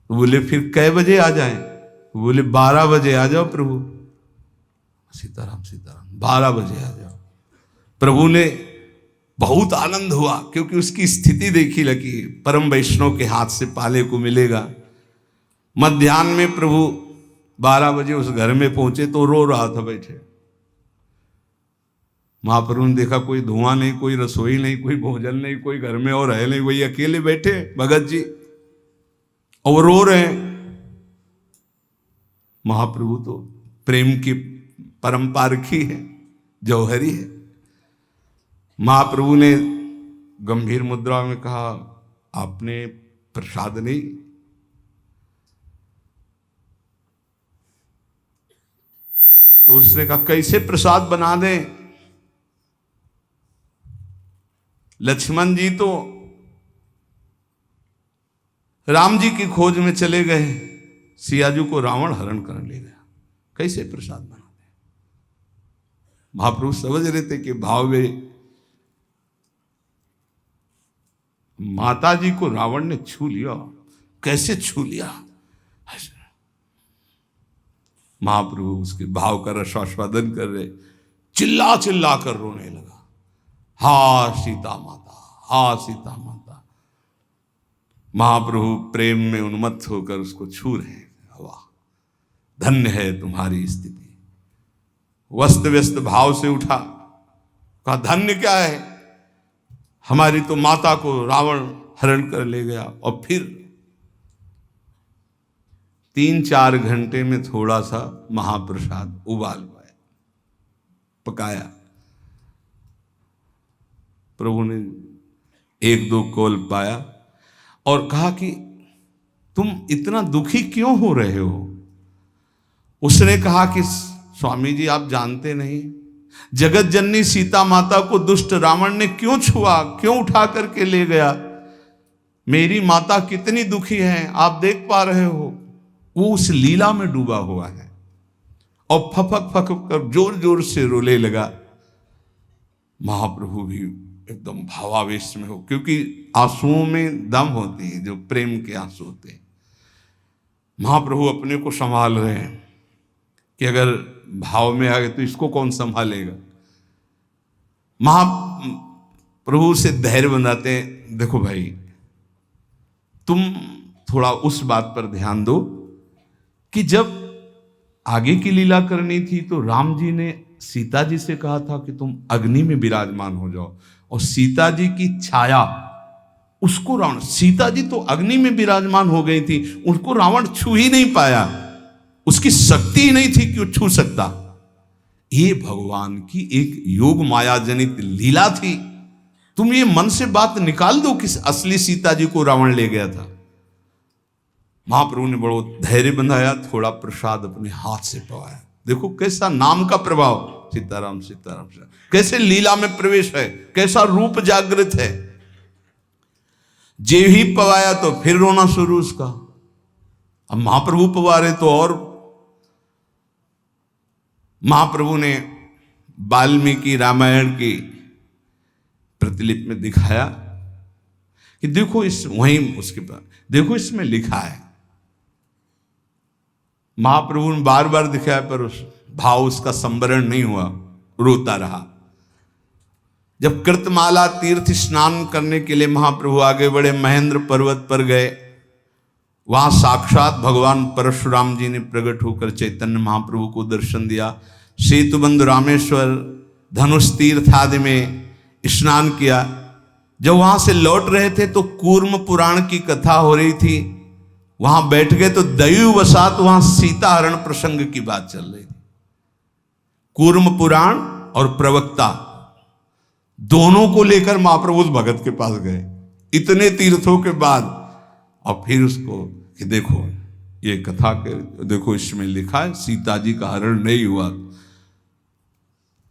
तो बोले फिर कै बजे आ जाएं? तो बोले 12 बजे आ जाओ प्रभु। सीताराम सीताराम, 12 बजे आ जाओ। प्रभु ने बहुत आनंद हुआ, क्योंकि उसकी स्थिति देखी लगी, परम वैष्णव के हाथ से पाले को मिलेगा। मध्याह्न में प्रभु 12 बजे उस घर में पहुंचे तो रो रहा था बैठे। महाप्रभु ने देखा कोई धुआं नहीं, कोई रसोई नहीं, कोई भोजन नहीं, कोई घर में और है नहीं, वही अकेले बैठे भगत जी और रो रहे हैं। महाप्रभु तो प्रेम की परम पारखी है, जौहरी है। महाप्रभु ने गंभीर मुद्रा में कहा, आपने प्रसाद नहीं? तो उसने कहा, कैसे प्रसाद बना दें? लक्ष्मण जी तो राम जी की खोज में चले गए, सियाजू को रावण हरण कर ले गया, कैसे प्रसाद बना दें? महाप्रभु समझ रहे थे कि भाव में माता जी को रावण ने छू लिया। कैसे छू लिया? महाप्रभु उसके भाव का रसास्वादन कर रहे, चिल्ला चिल्ला कर रोने लगा, हा सीता माता, हा सीता माता। महाप्रभु प्रेम में उन्मत्त होकर उसको छू रहे हैं। वाह, धन्य है तुम्हारी स्थिति। वस्त व्यस्त भाव से उठा, कहा धन्य क्या है, हमारी तो माता को रावण हरण कर ले गया। और फिर 3-4 घंटे में थोड़ा सा महाप्रसाद उबाल पाया, पकाया। प्रभु ने 1-2 कौल पाया और कहा कि तुम इतना दुखी क्यों हो रहे हो? उसने कहा कि स्वामी जी आप जानते नहीं, जगत जननी सीता माता को दुष्ट रावण ने क्यों छुआ, क्यों उठा करके ले गया? मेरी माता कितनी दुखी है, आप देख पा रहे हो। वो उस लीला में डूबा हुआ है और फपक फपक कर जोर जोर से रोने लगा। महाप्रभु भी एकदम भावावेश में हो, क्योंकि आंसुओं में दम होती है, जो प्रेम के आंसू होते हैं। महाप्रभु अपने को संभाल रहे हैं कि अगर भाव में आ गए तो इसको कौन संभालेगा। महाप्रभु से धैर्य बनाते हैं, देखो भाई तुम थोड़ा उस बात पर ध्यान दो कि जब आगे की लीला करनी थी तो राम जी ने सीता जी से कहा था कि तुम अग्नि में विराजमान हो जाओ, और सीता जी की छाया उसको रावण, सीता जी तो अग्नि में विराजमान हो गई थी, उनको रावण छू ही नहीं पाया, उसकी शक्ति ही नहीं थी कि वो छू सकता। ये भगवान की एक योग माया जनित लीला थी। तुम ये मन से बात निकाल दो कि असली सीता जी को रावण ले गया था। महाप्रभु ने बड़ो धैर्य बंधाया, थोड़ा प्रसाद अपने हाथ से पवाया। देखो कैसा नाम का प्रभाव, सीताराम सीताराम, कैसे लीला में प्रवेश है, कैसा रूप जागृत है। जे ही पवाया तो फिर रोना शुरू उसका। अब महाप्रभु पवा रहे तो और। महाप्रभु ने वाल्मीकि रामायण की प्रतिलिपि में दिखाया कि देखो इस वहीं उसके पास देखो इसमें लिखा है। महाप्रभु ने बार बार दिखाया पर उस भाव उसका संवरण नहीं हुआ, रोता रहा। जब कृतमाला तीर्थ स्नान करने के लिए महाप्रभु आगे बढ़े, महेंद्र पर्वत पर गए, वहां साक्षात भगवान परशुराम जी ने प्रकट होकर चैतन्य महाप्रभु को दर्शन दिया। सेतुबंध रामेश्वर धनुष तीर्थ आदि में स्नान किया। जब वहां से लौट रहे थे तो कूर्म पुराण की कथा हो रही थी, वहां बैठ गए तो दैववशात वहां सीता हरण प्रसंग की बात चल रही थी। कूर्म पुराण और प्रवक्ता दोनों को लेकर महाप्रभु उस भगत के पास गए इतने तीर्थों के बाद, और फिर उसको कि देखो ये कथा के देखो, इसमें लिखा है सीता जी का हरण नहीं हुआ।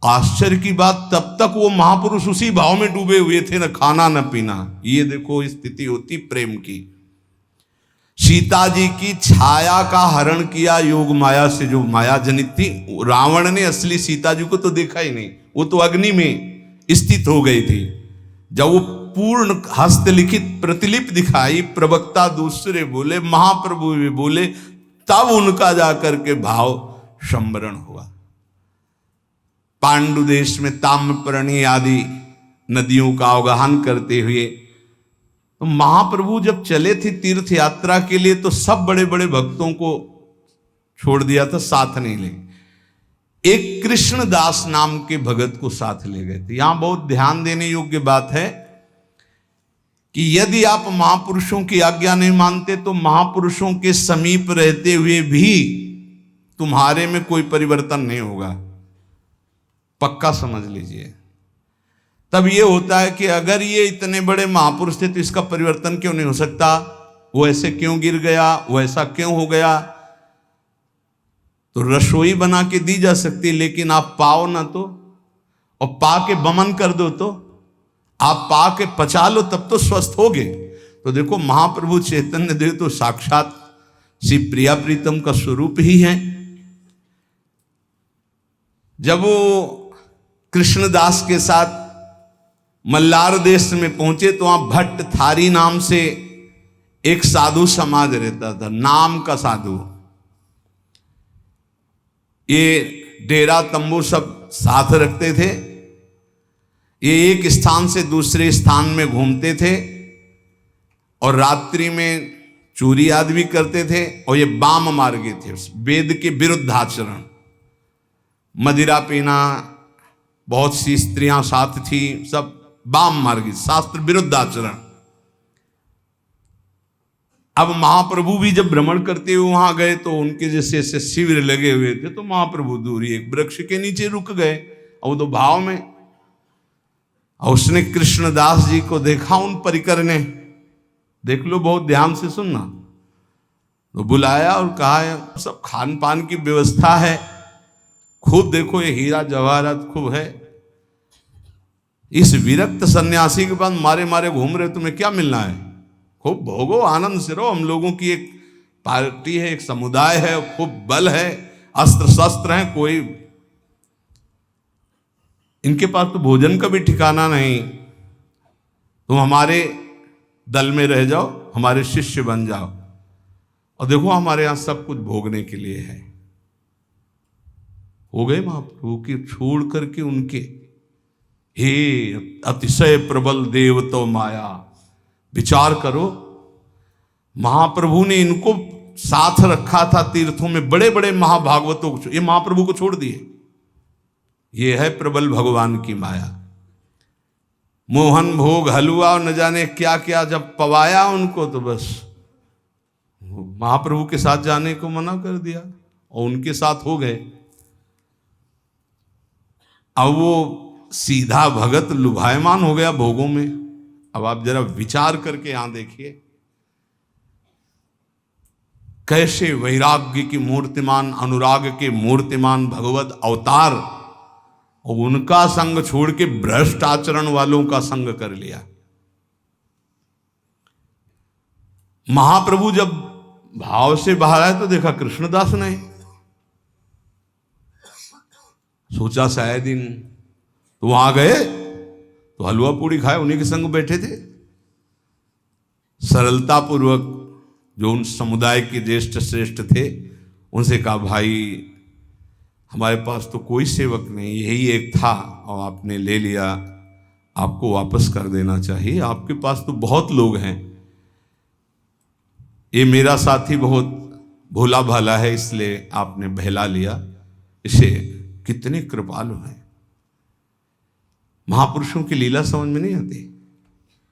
आश्चर्य की बात, तब तक वो महापुरुष उसी भाव में डूबे हुए थे, न खाना न पीना। ये देखो स्थिति होती प्रेम की। सीता जी की छाया का हरण किया योग माया से, जो माया जनित थी। रावण ने असली सीता जी को तो देखा ही नहीं, वो तो अग्नि में स्थित हो गई थी। जब वो पूर्ण हस्तलिखित प्रतिलिपि दिखाई, प्रवक्ता दूसरे बोले, महाप्रभु भी बोले, तब उनका जाकर के भाव संवरण हुआ। पांडु देश में ताम्रपर्णी आदि नदियों का अवगाहन करते हुए तो महाप्रभु जब चले थे तीर्थ यात्रा के लिए, तो सब बड़े बड़े भक्तों को छोड़ दिया था, साथ नहीं ले। एक कृष्णदास नाम के भगत को साथ ले गए थे। यहां बहुत ध्यान देने योग्य बात है कि यदि आप महापुरुषों की आज्ञा नहीं मानते तो महापुरुषों के समीप रहते हुए भी तुम्हारे में कोई परिवर्तन नहीं होगा, पक्का समझ लीजिए। तब ये होता है कि अगर ये इतने बड़े महापुरुष थे तो इसका परिवर्तन क्यों नहीं हो सकता, वो ऐसे क्यों गिर गया, वो ऐसा क्यों हो गया। तो रसोई बना के दी जा सकती है, लेकिन आप पाओ ना तो, और पा के बमन कर दो तो, आप पा के पचा लो तब तो स्वस्थ होगे। तो देखो महाप्रभु चैतन्य देव तो साक्षात श्री प्रिया प्रीतम का स्वरूप ही है। जब वो कृष्णदास के साथ मल्लार देश में पहुंचे तो वहां भट्ट थारी नाम से एक साधु समाज रहता था, नाम का साधु। ये डेरा तंबू सब साथ रखते थे, ये एक स्थान से दूसरे स्थान में घूमते थे और रात्रि में चोरी आदि भी करते थे। और ये वाम मार्गी थे, वेद के विरुद्ध आचरण, मदिरा पीना, बहुत सी स्त्रियां साथ थी, सब वाम मार्गी, शास्त्र विरुद्ध आचरण। अब महाप्रभु भी जब भ्रमण करते हुए वहां गए तो उनके जैसे ऐसे शिविर लगे हुए थे, तो महाप्रभु दूर ही एक वृक्ष के नीचे रुक गए, और तो भाव में। और उसने कृष्णदास जी को देखा, उन परिकर ने, देख लो बहुत ध्यान से सुनना, तो बुलाया और कहा सब खान पान की व्यवस्था है, खूब देखो ये हीरा जवाहरात खूब है। इस विरक्त सन्यासी के पास मारे मारे घूम रहे, तुम्हें क्या मिलना है, खूब भोगो, आनंद से रहो। हम लोगों की एक पार्टी है, एक समुदाय है, खूब बल है, अस्त्र शस्त्र हैं, कोई इनके पास तो भोजन का भी ठिकाना नहीं। तुम हमारे दल में रह जाओ, हमारे शिष्य बन जाओ, और देखो हमारे यहां सब कुछ भोगने के लिए है। हो गए महाप्रभु की छोड़ करके उनके, हे अतिशय प्रबल देव तो माया। विचार करो, महाप्रभु ने इनको साथ रखा था तीर्थों में, बड़े बड़े महाभागवतों को, ये महाप्रभु को छोड़ दिए। ये है प्रबल भगवान की माया। मोहन भोग हलवा और न जाने क्या क्या जब पवाया उनको, तो बस महाप्रभु के साथ जाने को मना कर दिया और उनके साथ हो गए। अब वो सीधा भगत लुभायमान हो गया भोगों में। अब आप जरा विचार करके यहां देखिए, कैसे वैराग्य की मूर्तिमान, अनुराग के मूर्तिमान भगवत अवतार, और उनका संग छोड़ के भ्रष्ट आचरण वालों का संग कर लिया। महाप्रभु जब भाव से बाहर आए तो देखा कृष्णदास ने, सोचा शायद इन, तो वहां गए तो हलवा पूड़ी खाए, उन्हीं के संग बैठे थे। सरलता पूर्वक जो उन समुदाय के ज्येष्ठ श्रेष्ठ थे उनसे कहा, भाई हमारे पास तो कोई सेवक नहीं, यही एक था और आपने ले लिया, आपको वापस कर देना चाहिए। आपके पास तो बहुत लोग हैं, ये मेरा साथी बहुत भोला भाला है, इसलिए आपने बहला लिया इसे। कितने कृपालु हैं महापुरुषों की लीला, समझ में नहीं आती।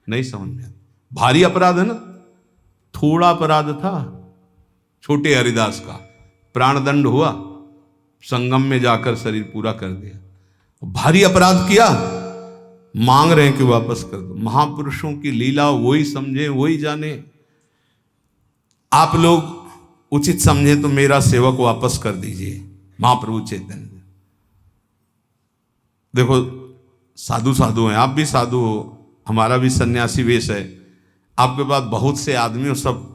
नहीं समझ में आता। भारी अपराध है ना, थोड़ा अपराध था छोटे हरिदास का, प्राणदंड हुआ, संगम में जाकर शरीर पूरा कर दिया। भारी अपराध किया, मांग रहे हैं कि वापस कर दो। महापुरुषों की लीला वही समझे वही जाने। आप लोग उचित समझे तो मेरा सेवक वापस कर दीजिए। महाप्रभु चैतन्य देखो, साधु साधु हैं, आप भी साधु हो, हमारा भी सन्यासी वेश है, आपके पास बहुत से आदमी हो, सब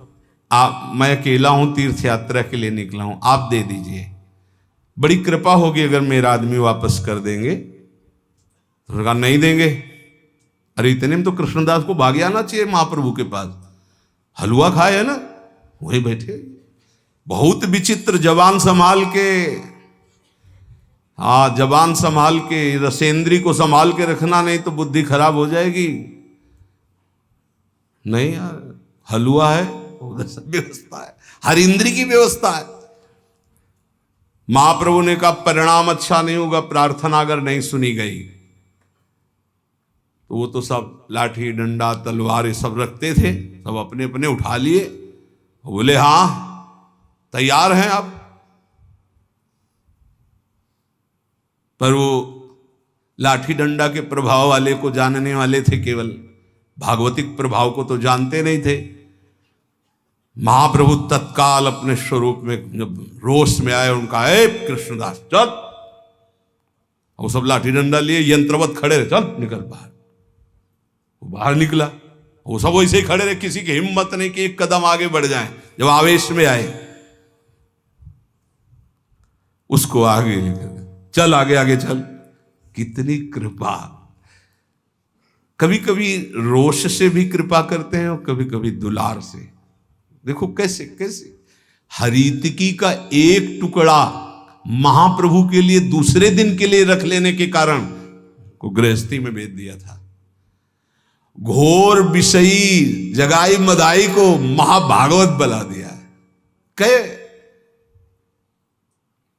मैं अकेला हूं, तीर्थ यात्रा के लिए निकला हूं, आप दे दीजिए, बड़ी कृपा होगी अगर मेरा आदमी वापस कर देंगे। तो कहा नहीं देंगे। अरे इतने में तो कृष्णदास को भाग आना चाहिए महाप्रभु के पास, हलवा खाए है ना, वही बैठे। बहुत विचित्र, जवान संभाल के, हाँ जवान संभाल के, रसेंद्री को संभाल के रखना, नहीं तो बुद्धि खराब हो जाएगी। नहीं यार, हलवा है, उधर सब व्यवस्था है, हर इंद्री की व्यवस्था है। महाप्रभु ने कहा परिणाम अच्छा नहीं होगा प्रार्थना अगर नहीं सुनी गई। तो वो तो सब लाठी डंडा तलवार ये सब रखते थे, सब अपने अपने उठा लिए, बोले हाँ तैयार हैं आप। पर वो लाठी डंडा के प्रभाव वाले को जानने वाले थे, केवल भागवतिक प्रभाव को तो जानते नहीं थे। महाप्रभु तत्काल अपने स्वरूप में जब रोष में आए, उनका ए कृष्णदास चल, वो सब लाठी डंडा लिए यंत्रवत खड़े रहे, चल निकल बाहर। वो बाहर निकला, वो सब वैसे ही खड़े रहे, किसी की हिम्मत नहीं कि एक कदम आगे बढ़ जाएं। जब आवेश में आए उसको आगे लेकर चल, आगे आगे चल। कितनी कृपा! कभी कभी रोष से भी कृपा करते हैं और कभी कभी दुलार से। देखो कैसे कैसे हरितकी का एक टुकड़ा महाप्रभु के लिए दूसरे दिन के लिए रख लेने के कारण को गृहस्थी में भेज दिया था। घोर विषयी जगाई मदाई को महाभागवत बना दिया है। कई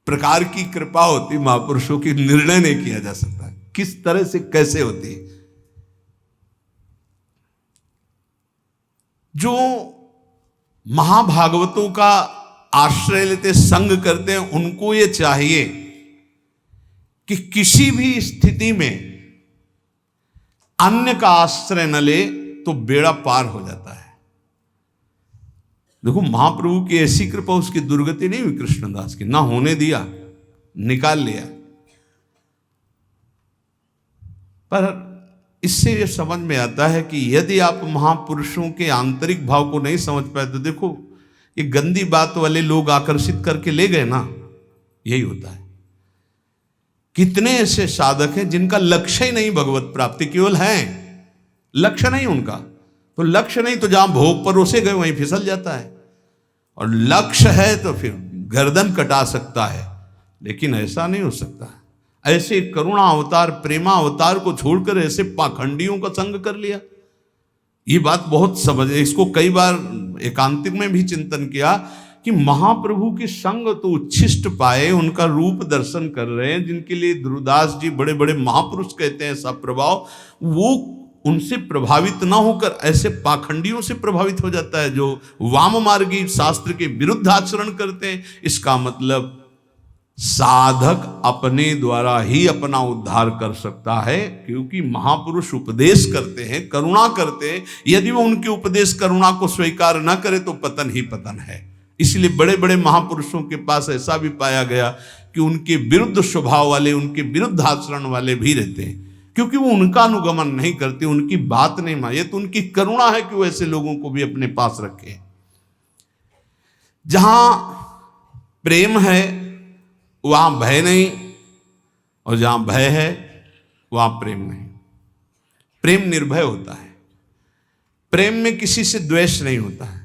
प्रकार की कृपा होती महापुरुषों की, निर्णय नहीं किया जा सकता किस तरह से कैसे होती है। जो महाभागवतों का आश्रय लेते, संग करते हैं, उनको ये चाहिए कि किसी भी स्थिति में अन्य का आश्रय न ले तो बेड़ा पार हो जाता है। देखो महाप्रभु की ऐसी कृपा, उसकी दुर्गति नहीं हुई कृष्णदास की, ना होने दिया, निकाल लिया। पर इससे यह समझ में आता है कि यदि आप महापुरुषों के आंतरिक भाव को नहीं समझ पाए तो देखो ये गंदी बात वाले लोग आकर्षित करके ले गए ना, यही होता है। कितने ऐसे साधक हैं जिनका लक्ष्य ही नहीं भगवत प्राप्ति, केवल है लक्ष्य नहीं उनका। तो लक्ष्य नहीं तो जहां भोग परोसे गए वहीं फिसल जाता है, और लक्ष्य है तो फिर गर्दन कटा सकता है। लेकिन ऐसा नहीं हो सकता। ऐसे करुणा अवतार, प्रेमा अवतार को छोड़कर ऐसे पाखंडियों का संग कर लिया, ये बात बहुत समझ। इसको कई बार एकांतिक में भी चिंतन किया कि महाप्रभु के संग तो उच्छिष्ट पाए, उनका रूप दर्शन कर रहे हैं, जिनके लिए ध्रुवदास जी बड़े बड़े महापुरुष कहते हैं ऐसा प्रभाव, वो उनसे प्रभावित ना होकर ऐसे पाखंडियों से प्रभावित हो जाता है जो वाम मार्गी शास्त्र के विरुद्ध आचरण करते हैं। इसका मतलब साधक अपने द्वारा ही अपना उद्धार कर सकता है, क्योंकि महापुरुष उपदेश करते हैं, करुणा करते हैं। यदि वो उनके उपदेश करुणा को स्वीकार न करे तो पतन ही पतन है। इसलिए बड़े बड़े महापुरुषों के पास ऐसा भी पाया गया कि उनके विरुद्ध स्वभाव वाले, उनके विरुद्ध आचरण वाले भी रहते हैं, क्योंकि वो उनका अनुगमन नहीं करते, उनकी बात नहीं माने। तो उनकी करुणा है कि वो ऐसे लोगों को भी अपने पास रखे। जहां प्रेम है वहां भय नहीं, और जहां भय है वहां प्रेम नहीं। प्रेम निर्भय होता है, प्रेम में किसी से द्वेष नहीं होता है।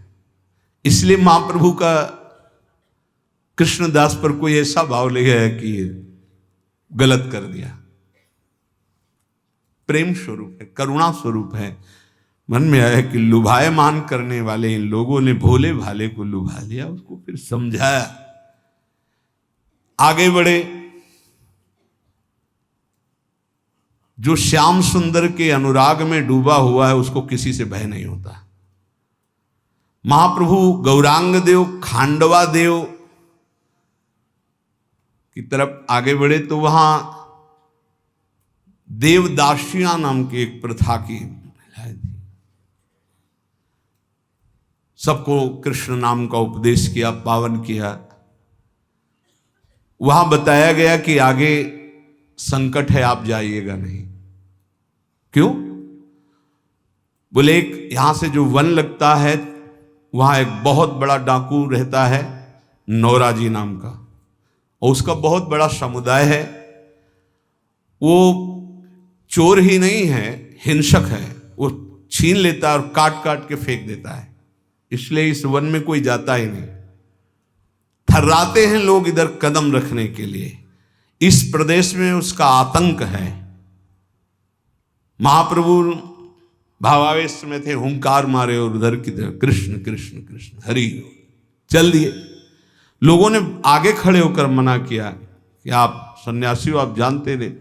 इसलिए महाप्रभु का कृष्णदास पर कोई ऐसा भाव ले गया है कि गलत कर दिया। प्रेम स्वरूप है, करुणा स्वरूप है। मन में आया कि लुभायमान करने वाले इन लोगों ने भोले भाले को लुभा लिया, उसको फिर समझाया, आगे बढ़े। जो श्याम सुंदर के अनुराग में डूबा हुआ है उसको किसी से भय नहीं होता। महाप्रभु गौरांग देव खांडवा देव की तरफ आगे बढ़े तो वहां देवदासियां नाम की एक प्रथा की महिलाएं थी। सबको कृष्ण नाम का उपदेश किया, पावन किया। वहां बताया गया कि आगे संकट है, आप जाइएगा नहीं। क्यों? बोले एक यहां से जो वन लगता है वहां एक बहुत बड़ा डाकू रहता है नौराजी नाम का, और उसका बहुत बड़ा समुदाय है। वो चोर ही नहीं है, हिंसक है। वो छीन लेता है और काट काट के फेंक देता है। इसलिए इस वन में कोई जाता ही नहीं। थर्राते हैं लोग इधर कदम रखने के लिए। इस प्रदेश में उसका आतंक है। महाप्रभु भावावेश में थे, हुंकार मारे और उधर की तरफ कृष्ण कृष्ण कृष्ण हरि चल दिए। लोगों ने आगे खड़े होकर मना किया कि आप सन्यासी हो, आप जानते नहीं,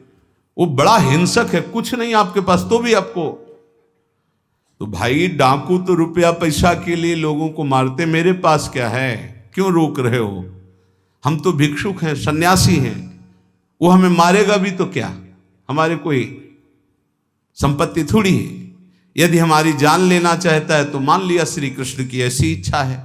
वो बड़ा हिंसक है, कुछ नहीं आपके पास तो भी आपको। तो भाई डाकू तो रुपया पैसा के लिए लोगों को मारते, मेरे पास क्या है, क्यों रोक रहे हो? हम तो भिक्षुक हैं, सन्यासी हैं, वो हमें मारेगा भी तो क्या, हमारे कोई संपत्ति थोड़ी है। यदि हमारी जान लेना चाहता है तो मान लिया श्री कृष्ण की ऐसी इच्छा है।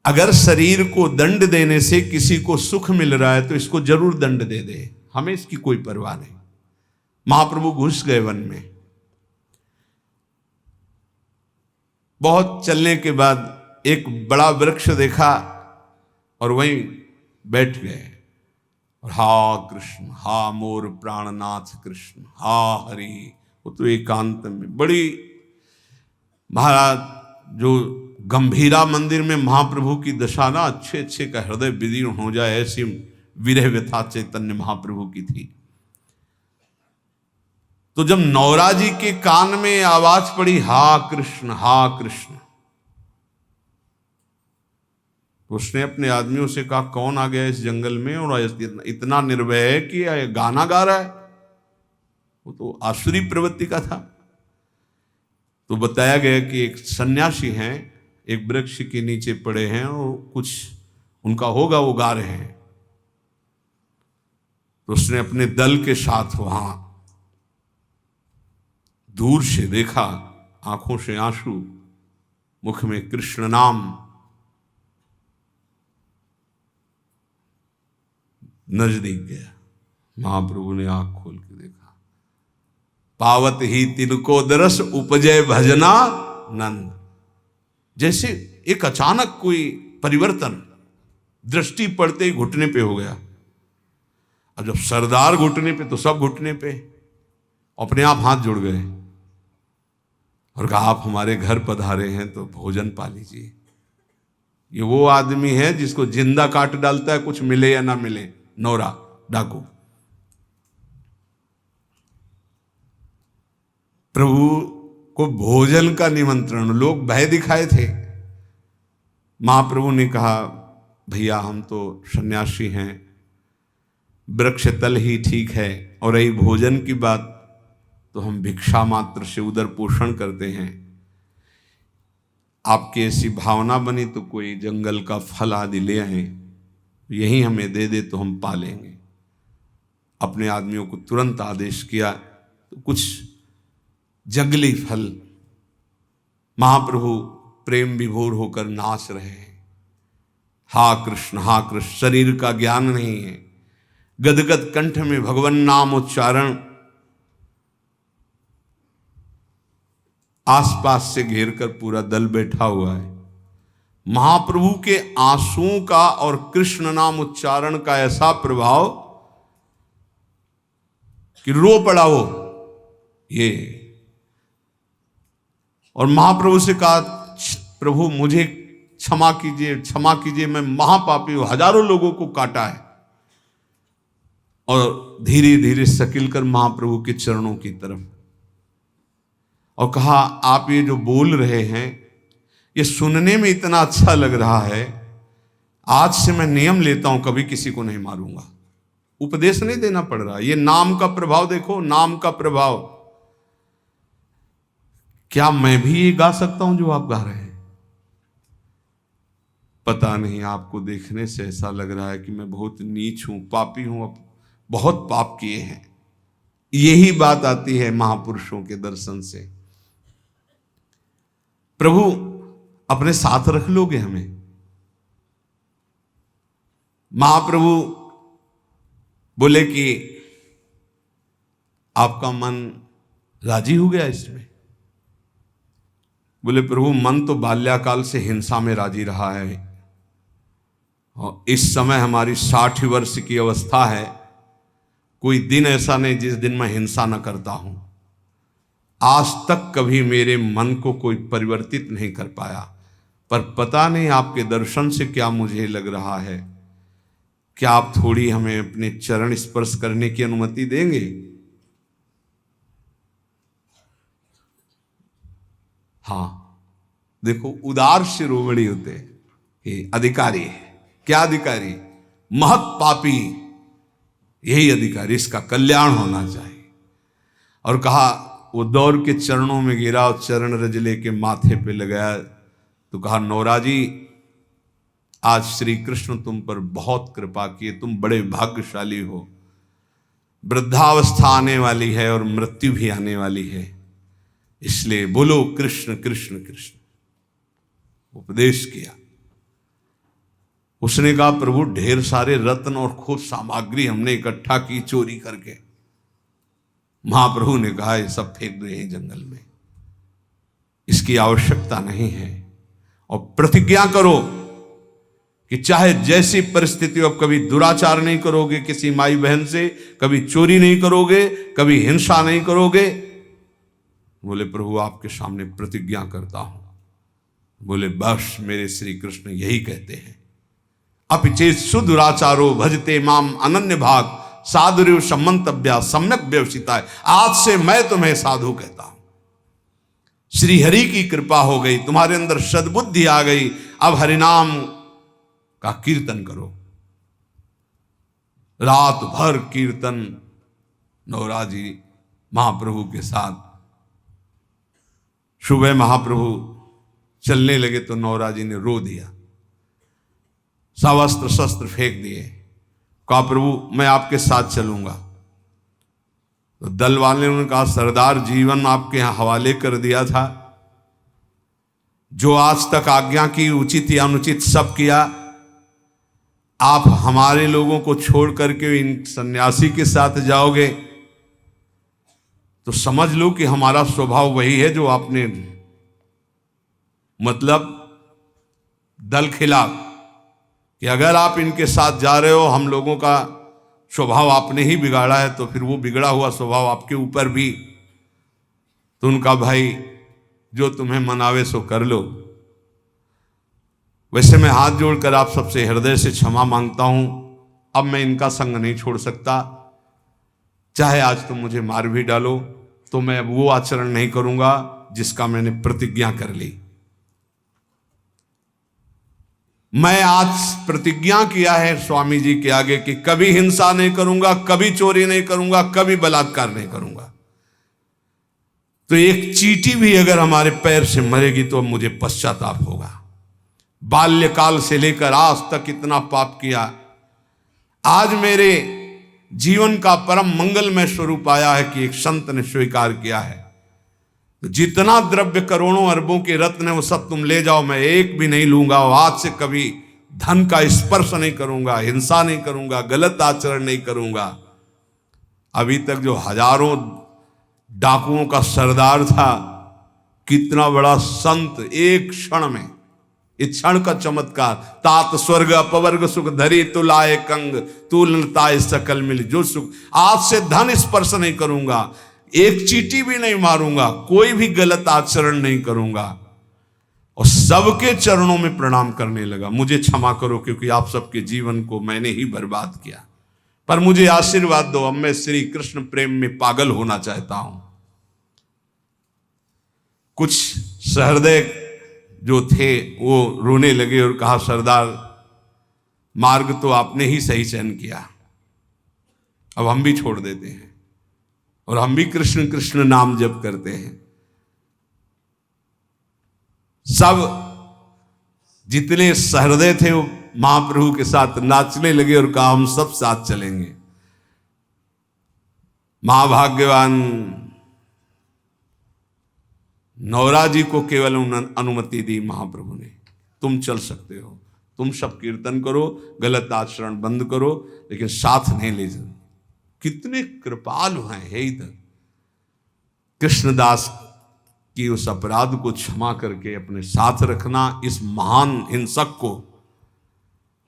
अगर शरीर को दंड देने से किसी को सुख मिल रहा है तो इसको जरूर दंड दे दे, हमें इसकी कोई परवाह नहीं। महाप्रभु घुस गए वन में। बहुत चलने के बाद एक बड़ा वृक्ष देखा और वहीं बैठ गए और हा कृष्ण, हा मोर प्राणनाथ कृष्ण, हा हरि। वो तो एकांत में बड़ी महाराज जो गंभीरा मंदिर में महाप्रभु की दशा ना अच्छे अच्छे का हृदय विदीर्ण हो जाए, ऐसी विरह व्यथा चैतन्य महाप्रभु की थी। तो जब नौराजी के कान में आवाज पड़ी हा कृष्ण हा कृष्ण, तो उसने अपने आदमियों से कहा कौन आ गया इस जंगल में और इतना निर्भय है कि गाना गा रहा है। वो तो आसुरी प्रवृत्ति का था। तो बताया गया कि एक सन्यासी हैं, एक वृक्ष के नीचे पड़े हैं और कुछ उनका होगा, वो गा रहे हैं। तो उसने अपने दल के साथ वहां दूर से देखा, आंखों से आंसू, मुख में कृष्ण नाम, नजदीक गया। महाप्रभु ने आंख खोल के देखा, पावत ही तिनको दरस उपजय भजना नंद। जैसे एक अचानक कोई परिवर्तन दृष्टि पड़ते ही घुटने पे हो गया। अब जब सरदार घुटने पे तो सब घुटने पे, अपने आप हाथ जुड़ गए और कहा आप हमारे घर पधारे हैं तो भोजन पा लीजिए। ये वो आदमी है जिसको जिंदा काट डालता है कुछ मिले या ना मिले, नौरा डाकू। प्रभु को भोजन का निमंत्रण, लोग भय दिखाए थे। महाप्रभु ने कहा भैया हम तो सन्यासी हैं, वृक्ष तल ही ठीक है, और रही भोजन की बात तो हम भिक्षा मात्र से उदर पोषण करते हैं। आपकी ऐसी भावना बनी तो कोई जंगल का फल आदि ले आए, यही हमें दे दे तो हम पा लेंगे। अपने आदमियों को तुरंत आदेश किया तो कुछ जंगली फल। महाप्रभु प्रेम विभोर होकर नाच रहे हैं, हा कृष्ण शरीर का ज्ञान नहीं है, गदगद कंठ में भगवन नाम उच्चारण। आसपास से घेर कर पूरा दल बैठा हुआ है। महाप्रभु के आंसुओं का और कृष्ण नाम उच्चारण का ऐसा प्रभाव कि रो पड़ा वो ये। और महाप्रभु से कहा प्रभु मुझे क्षमा कीजिए, क्षमा कीजिए, मैं महापापी हूं, हजारों लोगों को काटा है। और धीरे धीरे सकिल कर महाप्रभु के चरणों की तरफ और कहा आप ये जो बोल रहे हैं ये सुनने में इतना अच्छा लग रहा है, आज से मैं नियम लेता हूं कभी किसी को नहीं मारूंगा। उपदेश नहीं देना पड़ रहा। ये नाम का प्रभाव देखो, नाम का प्रभाव। क्या मैं भी ये गा सकता हूं जो आप गा रहे हैं? पता नहीं, आपको देखने से ऐसा लग रहा है कि मैं बहुत नीच हूं, पापी हूं, बहुत पाप किए हैं। यही बात आती है महापुरुषों के दर्शन से। प्रभु अपने साथ रख लोगे हमें? महाप्रभु बोले कि आपका मन राजी हो गया इसमें? बोले प्रभु मन तो बाल्याकाल से हिंसा में राजी रहा है, और इस समय हमारी 60 वर्ष की अवस्था है। कोई दिन ऐसा नहीं जिस दिन मैं हिंसा न करता हूं। आज तक कभी मेरे मन को कोई परिवर्तित नहीं कर पाया, पर पता नहीं आपके दर्शन से क्या मुझे लग रहा है, क्या आप थोड़ी हमें अपने चरण स्पर्श करने की अनुमति देंगे? हाँ, देखो उदार शिरोमणि होते हैं अधिकारी है। क्या अधिकारी? महत पापी, यही अधिकारी, इसका कल्याण होना चाहिए। और कहा, वो दौड़ के चरणों में गिरा और चरण रज लेके माथे पे लगाया, तो कहा नौराजी आज श्री कृष्ण तुम पर बहुत कृपा किए, तुम बड़े भाग्यशाली हो। वृद्धावस्था आने वाली है और मृत्यु भी आने वाली है, इसलिए बोलो कृष्ण कृष्ण कृष्ण। उपदेश किया। उसने कहा प्रभु ढेर सारे रत्न और खोज सामग्री हमने इकट्ठा की चोरी करके। महाप्रभु ने कहा ये सब फेंक दो यहीं जंगल में, इसकी आवश्यकता नहीं है। और प्रतिज्ञा करो कि चाहे जैसी परिस्थिति हो, कभी दुराचार नहीं करोगे किसी माई बहन से, कभी चोरी नहीं करोगे, कभी हिंसा नहीं करोगे। बोले प्रभु आपके सामने प्रतिज्ञा करता हूं। बोले बस मेरे श्री कृष्ण यही कहते हैं, अपिचेत सुदुराचारो भजते माम अनन्य भाग साधुर्य सम्मंतव्या सम्यक व्यवसिता है। आज से मैं तुम्हें साधु कहता हूं। श्री हरि की कृपा हो गई, तुम्हारे अंदर सद्बुद्धि आ गई, अब हरिनाम का कीर्तन करो। रात भर कीर्तन नौराजी महाप्रभु के साथ। सुबह महाप्रभु चलने लगे तो नौराजी ने रो दिया, सवस्त्र शस्त्र फेंक दिए, कहा प्रभु मैं आपके साथ चलूंगा। तो दल वाले ने कहा सरदार जीवन आपके यहां हवाले कर दिया था, जो आज तक आज्ञा की उचित या अनुचित सब किया, आप हमारे लोगों को छोड़ करके इन सन्यासी के साथ जाओगे तो समझ लो कि हमारा स्वभाव वही है जो आपने, मतलब दल खिला कि अगर आप इनके साथ जा रहे हो, हम लोगों का स्वभाव आपने ही बिगाड़ा है, तो फिर वो बिगड़ा हुआ स्वभाव आपके ऊपर भी। तो उनका भाई जो तुम्हें मनावे सो कर लो। वैसे मैं हाथ जोड़कर आप सबसे हृदय से क्षमा मांगता हूं, अब मैं इनका संग नहीं छोड़ सकता। चाहे आज तुम मुझे मार भी डालो तो मैं अब वो आचरण नहीं करूंगा जिसका मैंने प्रतिज्ञा कर ली। मैं आज प्रतिज्ञा किया है स्वामी जी के आगे कि कभी हिंसा नहीं करूंगा, कभी चोरी नहीं करूंगा, कभी बलात्कार नहीं करूंगा। तो एक चींटी भी अगर हमारे पैर से मरेगी तो मुझे पश्चाताप होगा। बाल्यकाल से लेकर आज तक इतना पाप किया, आज मेरे जीवन का परम मंगलमय स्वरूप आया है कि एक संत ने स्वीकार किया है। तो जितना द्रव्य करोड़ों अरबों के रत्न है वो सब तुम ले जाओ, मैं एक भी नहीं लूंगा। और आज से कभी धन का स्पर्श नहीं करूंगा, हिंसा नहीं करूंगा, गलत आचरण नहीं करूंगा। अभी तक जो हजारों डाकुओं का सरदार था, कितना बड़ा संत, एक क्षण में, इस क्षण का चमत्कार। तात स्वर्ग अपवर्ग सुख धरी तु लाए कंग, तू लताए सकल मिल जो सुख। आज से धन स्पर्श नहीं करूंगा, एक चींटी भी नहीं मारूंगा, कोई भी गलत आचरण नहीं करूंगा। और सबके चरणों में प्रणाम करने लगा, मुझे क्षमा करो क्योंकि आप सबके जीवन को मैंने ही बर्बाद किया, पर मुझे आशीर्वाद दो, अब मैं श्री कृष्ण प्रेम में पागल होना चाहता हूं। कुछ सहृदय जो थे वो रोने लगे और कहा सरदार मार्ग तो आपने ही सही चयन किया, अब हम भी छोड़ देते हैं और हम भी कृष्ण कृष्ण नाम जप करते हैं। सब जितने सहृदय थे वो महाप्रभु के साथ नाचने लगे और कहा हम सब साथ चलेंगे। महाभाग्यवान नौरा जी को केवल अनुमति दी महाप्रभु ने, तुम चल सकते हो, तुम सब कीर्तन करो, गलत आचरण बंद करो, लेकिन साथ नहीं ले जाओ। कितने कृपालु हैं हे इधर। कृष्णदास की उस अपराध को क्षमा करके अपने साथ रखना, इस महान हिंसक को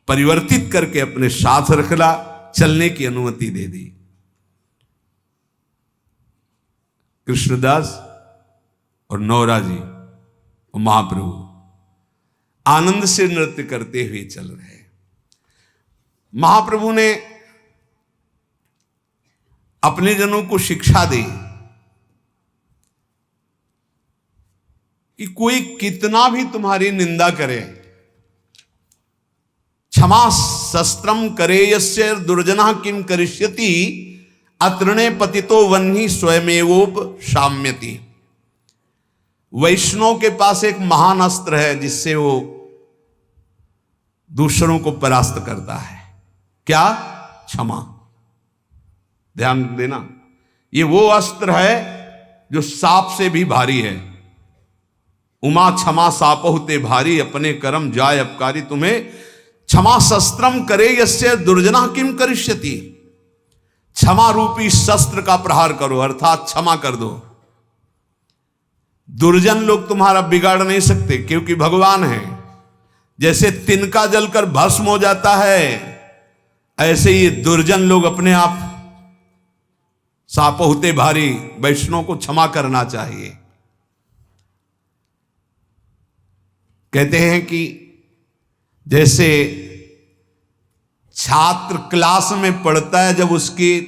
परिवर्तित करके अपने साथ रखना, चलने की अनुमति दे दी। कृष्णदास और नौरा जी और महाप्रभु आनंद से नृत्य करते हुए चल रहे। महाप्रभु ने अपने जनों को शिक्षा दी कि कोई कितना भी तुम्हारी निंदा करे, क्षमा शस्त्रम करे यस्य दुर्जना किम करिष्यति अतृणे पतितो वह्नि स्वयमेवोप शाम्यति। वैष्णव के पास एक महान अस्त्र है जिससे वो दूसरों को परास्त करता है। क्या? क्षमा। ध्यान देना, ये वो अस्त्र है जो सांप से भी भारी है। उमा क्षमा सापहुते भारी, अपने कर्म जाय अपकारी तुम्हें। क्षमा शस्त्रम करे यस्य दुर्जना किम करिष्यति। क्षमा रूपी शस्त्र का प्रहार करो, अर्थात क्षमा कर दो। दुर्जन लोग तुम्हारा बिगाड़ नहीं सकते क्योंकि भगवान है। जैसे तिनका जलकर भस्म हो जाता है, ऐसे ही दुर्जन लोग अपने आप सापहुते भारी। वैष्णव को क्षमा करना चाहिए। कहते हैं कि जैसे छात्र क्लास में पढ़ता है, जब उसकी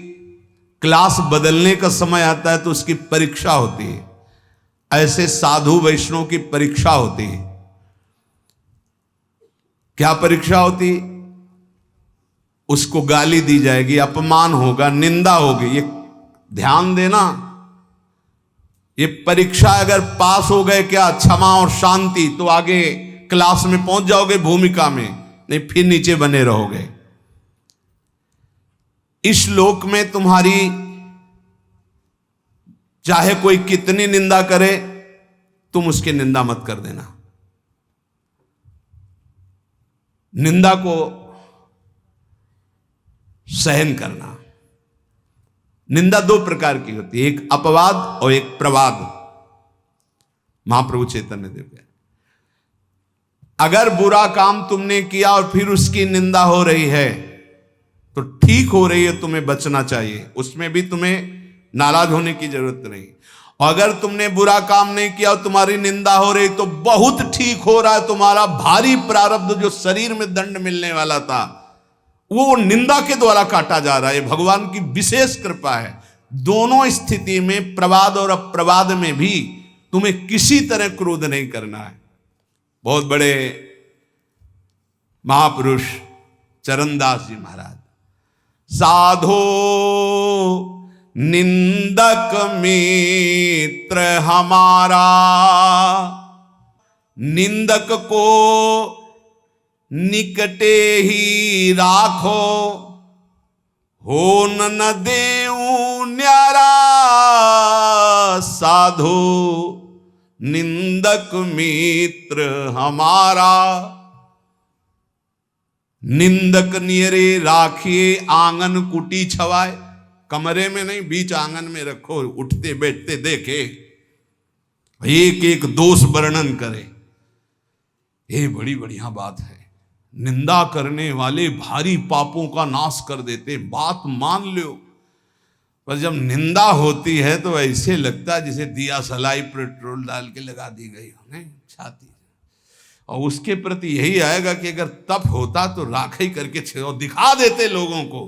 क्लास बदलने का समय आता है तो उसकी परीक्षा होती है, ऐसे साधु वैष्णव की परीक्षा होती है। क्या परीक्षा होती? उसको गाली दी जाएगी, अपमान होगा, निंदा होगी। ये ध्यान देना, ये परीक्षा अगर पास हो गए क्या, क्षमा और शांति, तो आगे क्लास में पहुंच जाओगे भूमिका में, नहीं फिर नीचे बने रहोगे। इस लोक में तुम्हारी चाहे कोई कितनी निंदा करे, तुम उसकी निंदा मत कर देना। निंदा को सहन करना। निंदा दो प्रकार की होती है, एक अपवाद और एक प्रवाद। महाप्रभु चैतन्य देव कहते, अगर बुरा काम तुमने किया और फिर उसकी निंदा हो रही है तो ठीक हो रही है, तुम्हें बचना चाहिए, उसमें भी तुम्हें नाराज होने की जरूरत नहीं। और अगर तुमने बुरा काम नहीं किया और तुम्हारी निंदा हो रही तो बहुत ठीक हो रहा है। तुम्हारा भारी प्रारब्ध जो शरीर में दंड मिलने वाला था वो निंदा के द्वारा काटा जा रहा है। भगवान की विशेष कृपा है। दोनों स्थिति में, प्रवाद और अप्रवाद में भी, तुम्हें किसी तरह क्रोध नहीं करना है। बहुत बड़े महापुरुष चरणदास जी महाराज, साधो निंदक मित्र हमारा, निंदक को निकटे ही राखो, हो न देऊ न्यारा, साधो निंदक मित्र हमारा। निंदक नियरे राखिए आंगन कुटी छवाए। कमरे में नहीं, बीच आंगन में रखो, उठते बैठते देखे, एक एक दोष वर्णन करे। ये बड़ी बढ़िया बात है। निंदा करने वाले भारी पापों का नाश कर देते, बात मान लो। पर जब निंदा होती है तो ऐसे लगता है जैसे दिया सलाई पेट्रोल डाल के लगा दी गई हो, नहीं छाती। और उसके प्रति यही आएगा कि अगर तप होता तो राखी करके दिखा देते लोगों को।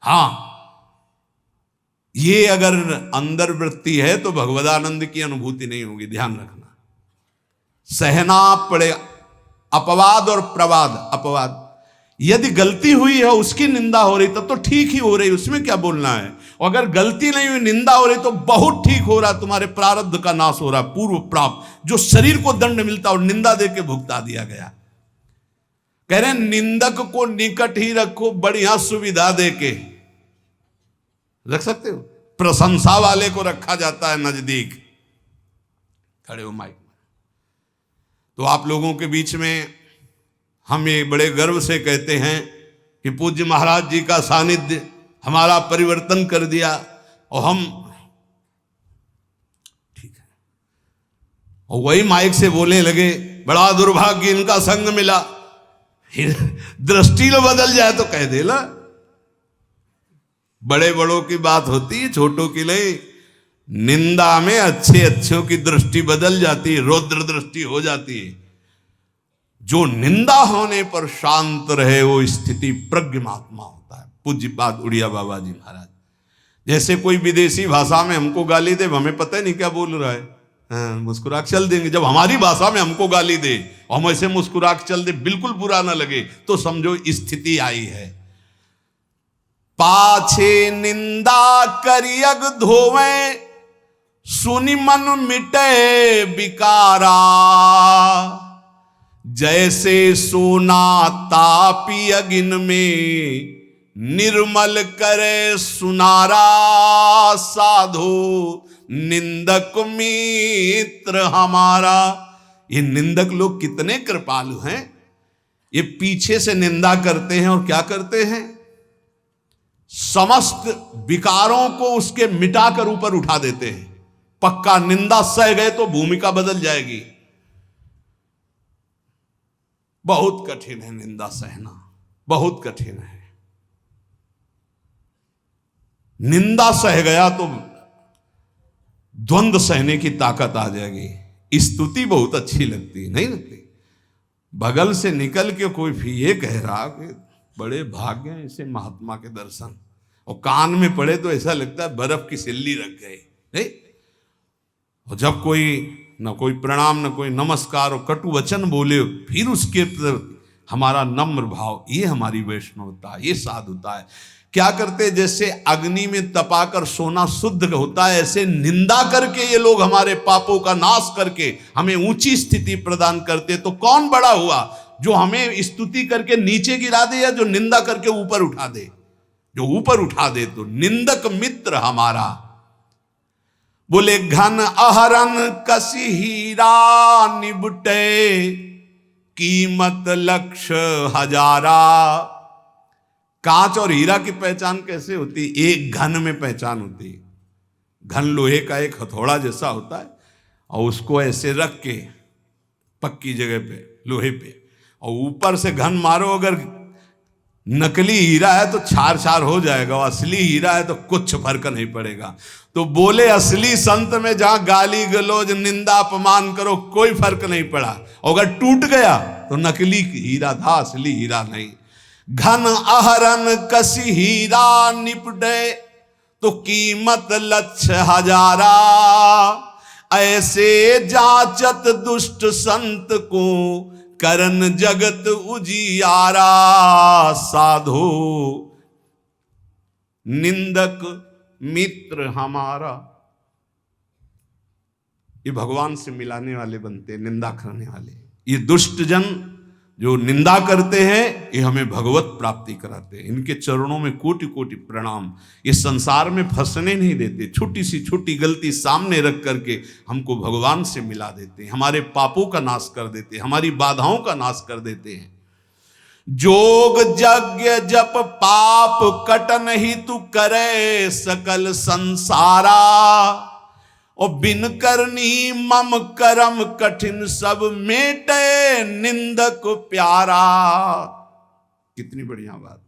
हाँ, ये अगर अंदर वृत्ति है तो भगवदानंद की अनुभूति नहीं होगी। ध्यान रखना, सहना पड़े अपवाद और प्रवाद। अपवाद यदि गलती हुई है उसकी निंदा हो रही तब तो ठीक ही हो रही, उसमें क्या बोलना है। और अगर गलती नहीं हुई निंदा हो रही तो बहुत ठीक हो रहा, तुम्हारे प्रारब्ध का नाश हो रहा, पूर्व प्राप्त जो शरीर को दंड मिलता और निंदा देके भुगता दिया गया। कह रहे निंदक को निकट ही रखो, बढ़िया सुविधा देके रख सकते हो, प्रशंसा वाले को रखा जाता है नजदीक। खड़े हो माइक में। तो आप लोगों के बीच में हम ये बड़े गर्व से कहते हैं कि पूज्य महाराज जी का सानिध्य हमारा परिवर्तन कर दिया, और हम ठीक है। और वही माइक से बोलने लगे बड़ा दुर्भाग्य इनका संग मिला। दृष्टि लो बदल जाए तो कह दे ला, बड़े बड़ों की बात होती है, छोटों की नहीं। निंदा में अच्छे अच्छों की दृष्टि बदल जाती है, रौद्र दृष्टि हो जाती है। जो निंदा होने पर शांत रहे वो स्थिति प्रज्ञ महात्मा होता है। पूज्य बात उड़िया बाबा जी महाराज, जैसे कोई विदेशी भाषा में हमको गाली दे, हमें पता ही नहीं क्या बोल रहा है, मुस्कुरा के चल देंगे। जब हमारी भाषा में हमको गाली दे और हम ऐसे मुस्कुरा के चल दे, बिल्कुल बुरा ना लगे, तो समझो स्थिति आई है। पाछे निंदा करियग धोवे, सुनि मन मिटे विकारा। जैसे सोना तापी अगिन में, निर्मल करे सुनारा। साधो निंदक मित्र हमारा। ये निंदक लोग कितने कृपालु हैं। ये पीछे से निंदा करते हैं और क्या करते हैं, समस्त विकारों को उसके मिटाकर ऊपर उठा देते हैं। पक्का निंदा सह गए तो भूमिका बदल जाएगी। बहुत कठिन है निंदा सहना, बहुत कठिन है। निंदा सह गया तो द्वंद्व सहने की ताकत आ जाएगी। स्तुति बहुत अच्छी लगती, नहीं लगती। बगल से निकल के कोई भी ये कह रहा कि बड़े भाग्य हैं इसे महात्मा के दर्शन, और कान में पड़े तो ऐसा लगता है बर्फ की सिल्ली रख गई, नहीं। और जब कोई न कोई प्रणाम न कोई नमस्कार और कटु वचन बोले, फिर उसके हमारा नम्र भाव, ये हमारी वैष्णवता, ये साधुता है। क्या करते, जैसे अग्नि में तपाकर सोना शुद्ध होता है, ऐसे निंदा करके ये लोग हमारे पापों का नाश करके हमें ऊंची स्थिति प्रदान करते। तो कौन बड़ा हुआ, जो हमें स्तुति करके नीचे गिरा दे या जो निंदा करके ऊपर उठा दे। जो ऊपर उठा दे तो निंदक मित्र हमारा। बोले घन अहरन कसी हीरा, निबटे कीमत लक्ष हजारा। कांच और हीरा की पहचान कैसे होती, एक घन में पहचान होती। घन लोहे का एक हथौड़ा जैसा होता है, और उसको ऐसे रख के पक्की जगह पे लोहे पे, और ऊपर से घन मारो, अगर नकली हीरा है तो छार छार हो जाएगा, और असली हीरा है तो कुछ फर्क नहीं पड़ेगा। तो बोले असली संत में जहां गाली गलौज निंदा अपमान करो कोई फर्क नहीं पड़ा, अगर टूट गया तो नकली हीरा था, असली हीरा नहीं। घन अहरन कसी हीरा, निपटे तो कीमत लक्ष हजारा। ऐसे जाचत दुष्ट संत को, करन जगत उजियारा। साधो निंदक मित्र हमारा। ये भगवान से मिलाने वाले बनते, निंदा करने वाले। ये दुष्ट जन जो निंदा करते हैं, ये हमें भगवत प्राप्ति कराते हैं। इनके चरणों में कोटि कोटि प्रणाम। ये संसार में फंसने नहीं देते, छोटी सी छोटी गलती सामने रख करके हमको भगवान से मिला देते हैं, हमारे पापों का नाश कर देते हैं, हमारी बाधाओं का नाश कर देते हैं। जोग यज्ञ जप पाप कटन ही तू करे, सकल संसारा। और बिन करनी मम करम कठिन, सब मेटे निंदक प्यारा। कितनी बढ़िया बात।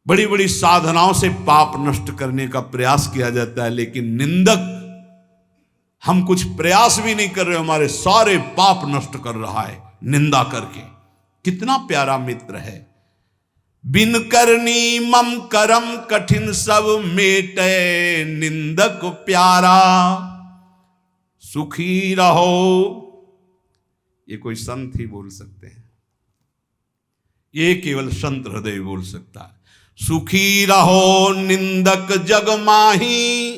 बड़ी बड़ी साधनाओं से पाप नष्ट करने का प्रयास किया जाता है, लेकिन निंदक, हम कुछ प्रयास भी नहीं कर रहे, हमारे सारे पाप नष्ट कर रहा है निंदा करके। कितना प्यारा मित्र है। बिन करनी मम करम कठिन, सब मेटे निंदक प्यारा। सुखी रहो, ये कोई संत ही बोल सकते हैं। ये केवल संत हृदय बोल सकता है। सुखी रहो निंदक जग माही,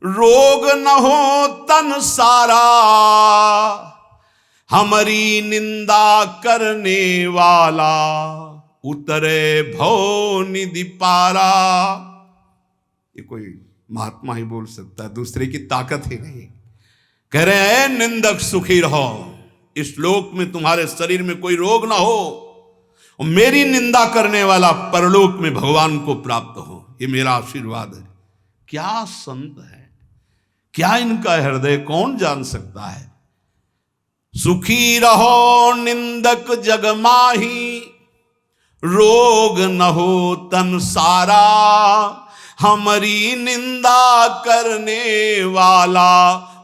रोग न हो तन सारा, हमारी निंदा करने वाला उतरे भव निधि पारा। ये कोई महात्मा ही बोल सकता है, दूसरे की ताकत ही नहीं। कह रहे हैं निंदक सुखी रहो, इस लोक में तुम्हारे शरीर में कोई रोग ना हो, और मेरी निंदा करने वाला परलोक में भगवान को प्राप्त हो, ये मेरा आशीर्वाद है। क्या संत है, क्या इनका हृदय कौन जान सकता है। सुखी रहो निंदक जग माही, रोग न हो तन सारा, हमारी निंदा करने वाला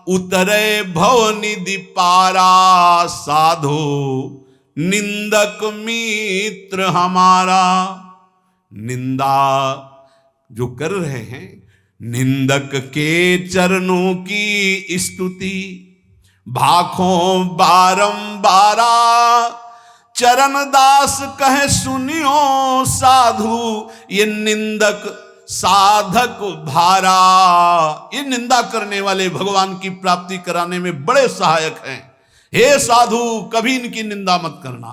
उतरे भव निधि पारा। साधो निंदक मित्र हमारा। निंदा जो कर रहे हैं, निंदक के चरणों की स्तुति भाखों बारंबारा, चरण दास कहे सुनियो साधु, ये निंदक साधक भारा। ये निंदा करने वाले भगवान की प्राप्ति कराने में बड़े सहायक हैं। हे साधु, कभी इनकी निंदा मत करना,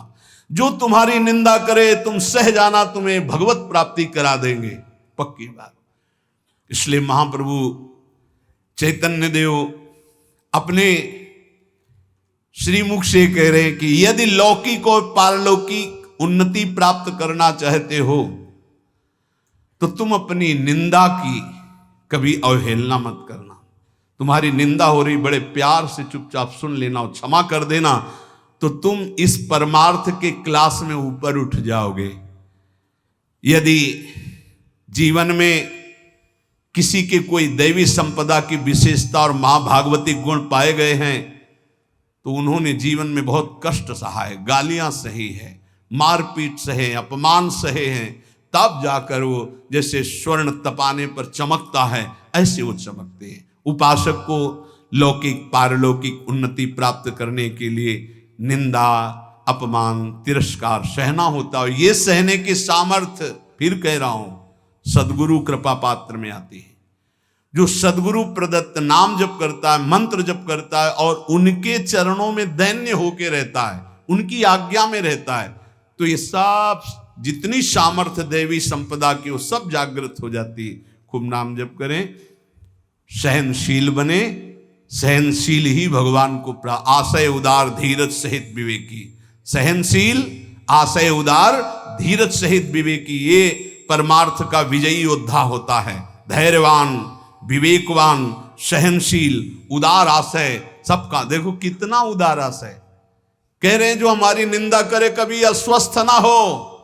जो तुम्हारी निंदा करे तुम सह जाना, तुम्हें भगवत प्राप्ति करा देंगे, पक्की बात। इसलिए महाप्रभु चैतन्य देव अपने श्रीमुख से कह रहे हैं कि यदि लौकिक और पारलौकिक उन्नति प्राप्त करना चाहते हो तो तुम अपनी निंदा की कभी अवहेलना मत करना। तुम्हारी निंदा हो रही, बड़े प्यार से चुपचाप सुन लेना और क्षमा कर देना, तो तुम इस परमार्थ के क्लास में ऊपर उठ जाओगे। यदि जीवन में किसी के कोई दैवी संपदा की विशेषता और मां भागवती गुण पाए गए हैं तो उन्होंने जीवन में बहुत कष्ट सहा है, गालियां सही है, मारपीट सहे, अपमान सहे हैं, तब जाकर वो जैसे स्वर्ण तपाने पर चमकता है ऐसे वो चमकते हैं। उपासक को लौकिक पारलौकिक उन्नति प्राप्त करने के लिए निंदा, अपमान, तिरस्कार सहना होता है। ये सहने की सामर्थ्य, फिर कह रहा हूं, सदगुरु कृपा पात्र में आती है। जो सदगुरु प्रदत्त नाम जप करता है, मंत्र जप करता है और उनके चरणों में दैन्य होके रहता है, उनकी आज्ञा में रहता है, तो ये सब जितनी सामर्थ्य देवी संपदा की वो सब जागृत हो जाती है। खूब नाम जप करें, सहनशील बने, सहनशील ही भगवान को आशय उदार धीरज सहित विवेकी। सहनशील, आशय उदार, धीरज सहित विवेकी, ये परमार्थ का विजयी योद्धा होता है। धैर्यवान, विवेकवान, सहनशील, उदार आशय, सबका देखो कितना उदार आशय। कह रहे हैं जो हमारी निंदा करे कभी अस्वस्थ ना हो,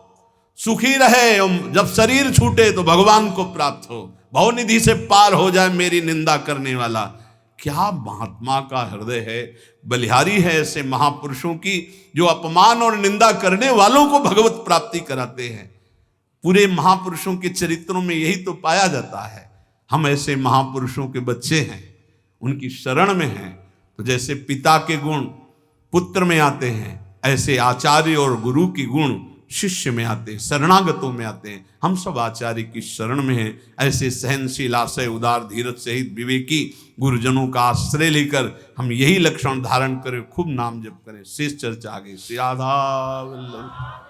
सुखी रहे, जब शरीर छूटे तो भगवान को प्राप्त हो, भवनिधि से पार हो जाए मेरी निंदा करने वाला। क्या महात्मा का हृदय है, बलिहारी है ऐसे महापुरुषों की जो अपमान और निंदा करने वालों को भगवत प्राप्ति कराते हैं। पूरे महापुरुषों के चरित्रों में यही तो पाया जाता है। हम ऐसे महापुरुषों के बच्चे हैं, उनकी शरण में हैं, तो जैसे पिता के गुण पुत्र में आते हैं, ऐसे आचार्य और गुरु की गुण शिष्य में आते हैं, शरणागतों में आते हैं। हम सब आचार्य की शरण में हैं। ऐसे सहनशील, आशय उदार, धीरज सहित विवेकी गुरुजनों का आश्रय लेकर हम यही लक्षण धारण करें, खूब नाम जप करें। शेष चर्चा आगे। श्री राधा वल्लभ।